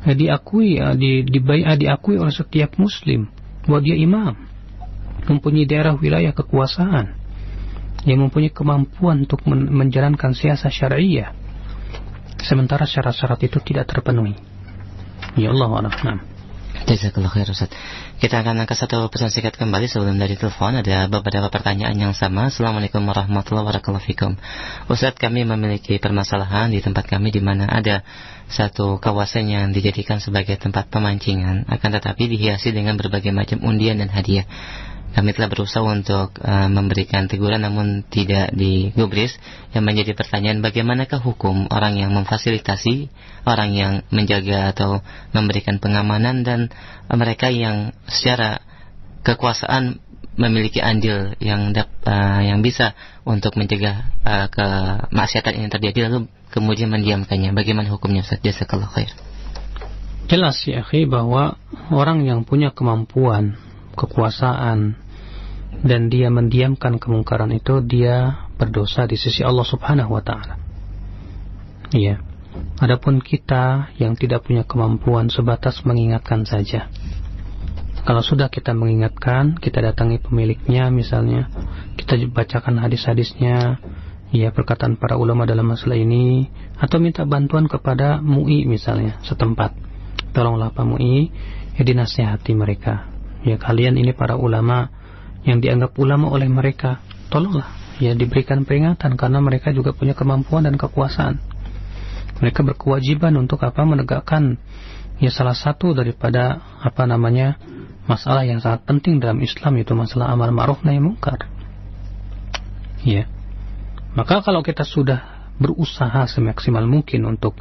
S1: Diakui oleh setiap muslim bahwa dia imam, mempunyai daerah wilayah kekuasaan, yang mempunyai kemampuan untuk menjalankan siasat syariah, sementara syarat-syarat itu tidak terpenuhi. Ya Allah a'lam.
S2: Jazakallah khair Ustaz. Kita akan angkat satu pesan singkat kembali sebelum dari telepon. Ada beberapa pertanyaan yang sama. Assalamualaikum warahmatullahi wabarakatuh. Ustaz, kami memiliki permasalahan di tempat kami di mana ada satu kawasan yang dijadikan sebagai tempat pemancingan, akan tetapi dihiasi dengan berbagai macam undian dan hadiah. Kami telah berusaha untuk memberikan teguran namun tidak digubris. Yang menjadi pertanyaan, bagaimanakah hukum orang yang memfasilitasi, orang yang menjaga atau memberikan pengamanan, dan mereka yang secara kekuasaan memiliki andil yang bisa untuk mencegah kemaksiatan ini terjadi lalu kemudian mendiamkannya. Bagaimana hukumnya Ustaz? Jazakallah khair.
S1: Jelas ya akhi bahwa orang yang punya kemampuan, kekuasaan, dan dia mendiamkan kemungkaran itu, dia berdosa di sisi Allah Subhanahu wa taala. Iya. Adapun kita yang tidak punya kemampuan, sebatas mengingatkan saja. Kalau sudah kita mengingatkan, kita datangi pemiliknya misalnya, kita bacakan hadis-hadisnya, ya perkataan para ulama dalam masalah ini, atau minta bantuan kepada MUI misalnya setempat. Tolonglah Pak MUI, ya dinasihati mereka. Ya kalian ini para ulama yang dianggap ulama oleh mereka, tolonglah ya diberikan peringatan, karena mereka juga punya kemampuan dan kekuasaan. Mereka berkewajiban untuk menegakkan ya salah satu daripada masalah yang sangat penting dalam Islam, itu masalah amar ma'ruf nahi munkar. Ya. Maka kalau kita sudah berusaha semaksimal mungkin untuk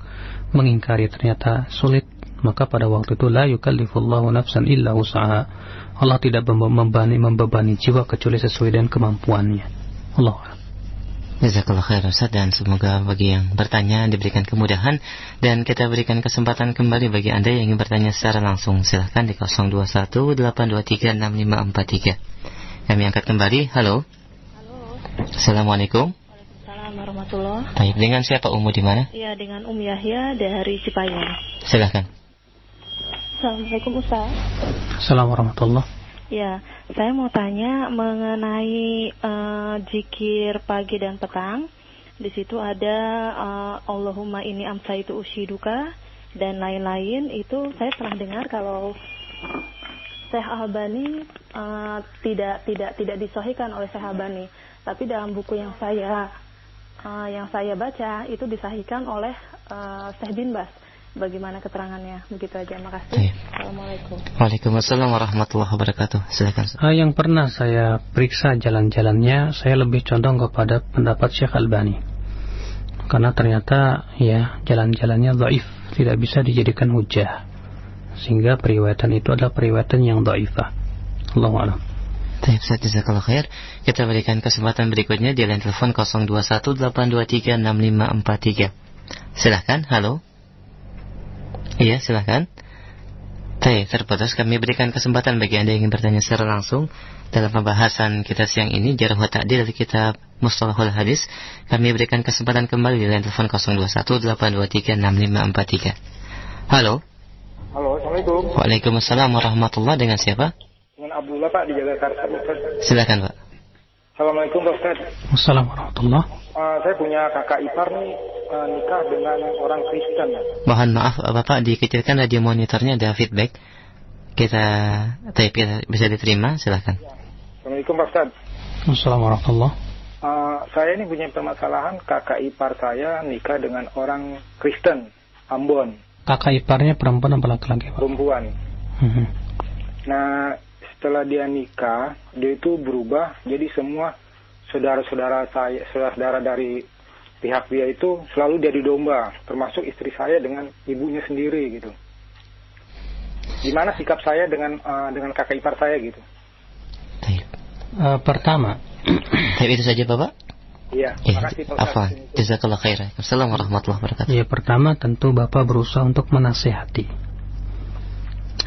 S1: mengingkari ternyata sulit, maka pada waktu itu la yukallifullahu nafsan illa wus'aha. Allah tidak membebani jiwa kecuali sesuai dengan kemampuannya. Allah.
S2: Jazakallah khair Ustaz, dan semoga bagi yang bertanya diberikan kemudahan, dan kita berikan kesempatan kembali bagi Anda yang ingin bertanya secara langsung. Silahkan di 0218236543. Kami angkat kembali. Halo. Assalamualaikum.
S8: Waalaikumsalam warahmatullahi.
S2: Baik, dengan siapa Umu di mana?
S8: Iya, dengan Yahya dari Cipayung.
S2: Silahkan.
S8: Assalamualaikum Ustaz.
S1: Assalamualaikum warahmatullahi.
S8: Ya, saya mau tanya mengenai zikir pagi dan petang. Di situ ada Allahumma inni amsaitu usyiduka dan lain-lain. Itu saya pernah dengar kalau Syekh Al-Albani tidak disahihkan oleh Syekh Al-Albani, tapi dalam buku yang saya baca itu disahihkan oleh Syekh bin Bas. Bagaimana keterangannya? Begitu aja, makasih. Assalamualaikum.
S2: Waalaikumsalam warahmatullahi wabarakatuh. Silakan.
S1: Yang pernah saya periksa jalan-jalannya, saya lebih condong kepada pendapat Syekh Albani, karena ternyata ya jalan-jalannya dhaif, tidak bisa dijadikan hujjah, sehingga periwayatan itu adalah periwayatan yang dhaifah. Allahu a'lam.
S2: Baik, jazakallahu khair. Kita berikan kesempatan berikutnya di line telepon 0218236543. Silahkan. Halo. Iya, silahkan. Baik, terputus. Kami berikan kesempatan bagi Anda yang ingin bertanya secara langsung dalam pembahasan kita siang ini, Jarh wa Ta'dil dari kitab Mustalahul Hadis. Kami berikan kesempatan kembali di line telepon 0218236543. Halo.
S3: Halo, Assalamualaikum.
S2: Waalaikumsalam warahmatullahi. Dengan siapa?
S3: Dengan Abdullah Pak di Jakarta.
S2: Silakan Pak.
S3: Assalamualaikum Pak Ustaz.
S1: Assalamualaikum warahmatullahi.
S3: Saya punya kakak ipar nih nikah dengan orang Kristen.
S2: Mohon maaf Bapak, dikecilkan radio monitornya, ada feedback. Kita bisa diterima, silakan.
S3: Assalamualaikum Pak Ustaz.
S1: Assalamualaikum warahmatullahi.
S3: Saya ini punya permasalahan, kakak ipar saya nikah dengan orang Kristen, Ambon.
S1: Kakak iparnya perempuan apa laki-laki Pak?
S3: Perempuan. Nah, setelah dia nikah, dia itu berubah jadi semua saudara-saudara dari pihak dia itu selalu jadi domba, termasuk istri saya dengan ibunya sendiri gitu. Gimana sikap saya dengan kakak ipar saya gitu?
S1: Pertama,
S2: itu saja Bapak.
S3: Iya, terima kasih Pak Ustaz.
S2: Afwan, jazakallah khairan. Assalamualaikum warahmatullahi wabarakatuh.
S1: Ya, pertama tentu Bapak berusaha untuk menasihati.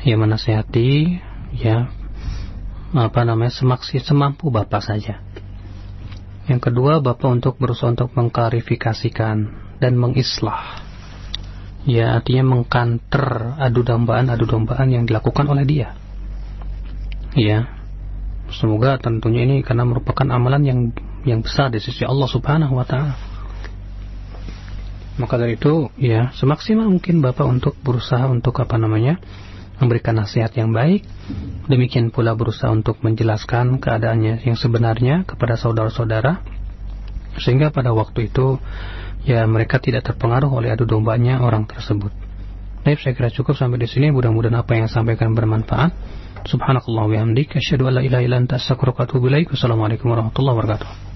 S1: Ya, menasihati, ya semampu Bapak saja. Yang kedua, Bapak untuk berusaha untuk mengklarifikasikan dan mengislah. Ya, artinya mengkanter adu dombaan yang dilakukan oleh dia. Ya. Semoga tentunya ini karena merupakan amalan yang besar di sisi Allah Subhanahu wa taala. Maka dari itu, ya, semaksimal mungkin Bapak untuk berusaha untuk memberikan nasihat yang baik. Demikian pula berusaha untuk menjelaskan keadaannya yang sebenarnya kepada saudara-saudara, sehingga pada waktu itu ya mereka tidak terpengaruh oleh adu dombanya orang tersebut. Baik, saya kira cukup sampai di sini. Mudah-mudahan apa yang saya sampaikan bermanfaat. Subhanakallah wa bihamdika asyhadu an la ilaha illa anta astaghfiruka wa atubu ilaik. Wassalamualaikum warahmatullahi wabarakatuh.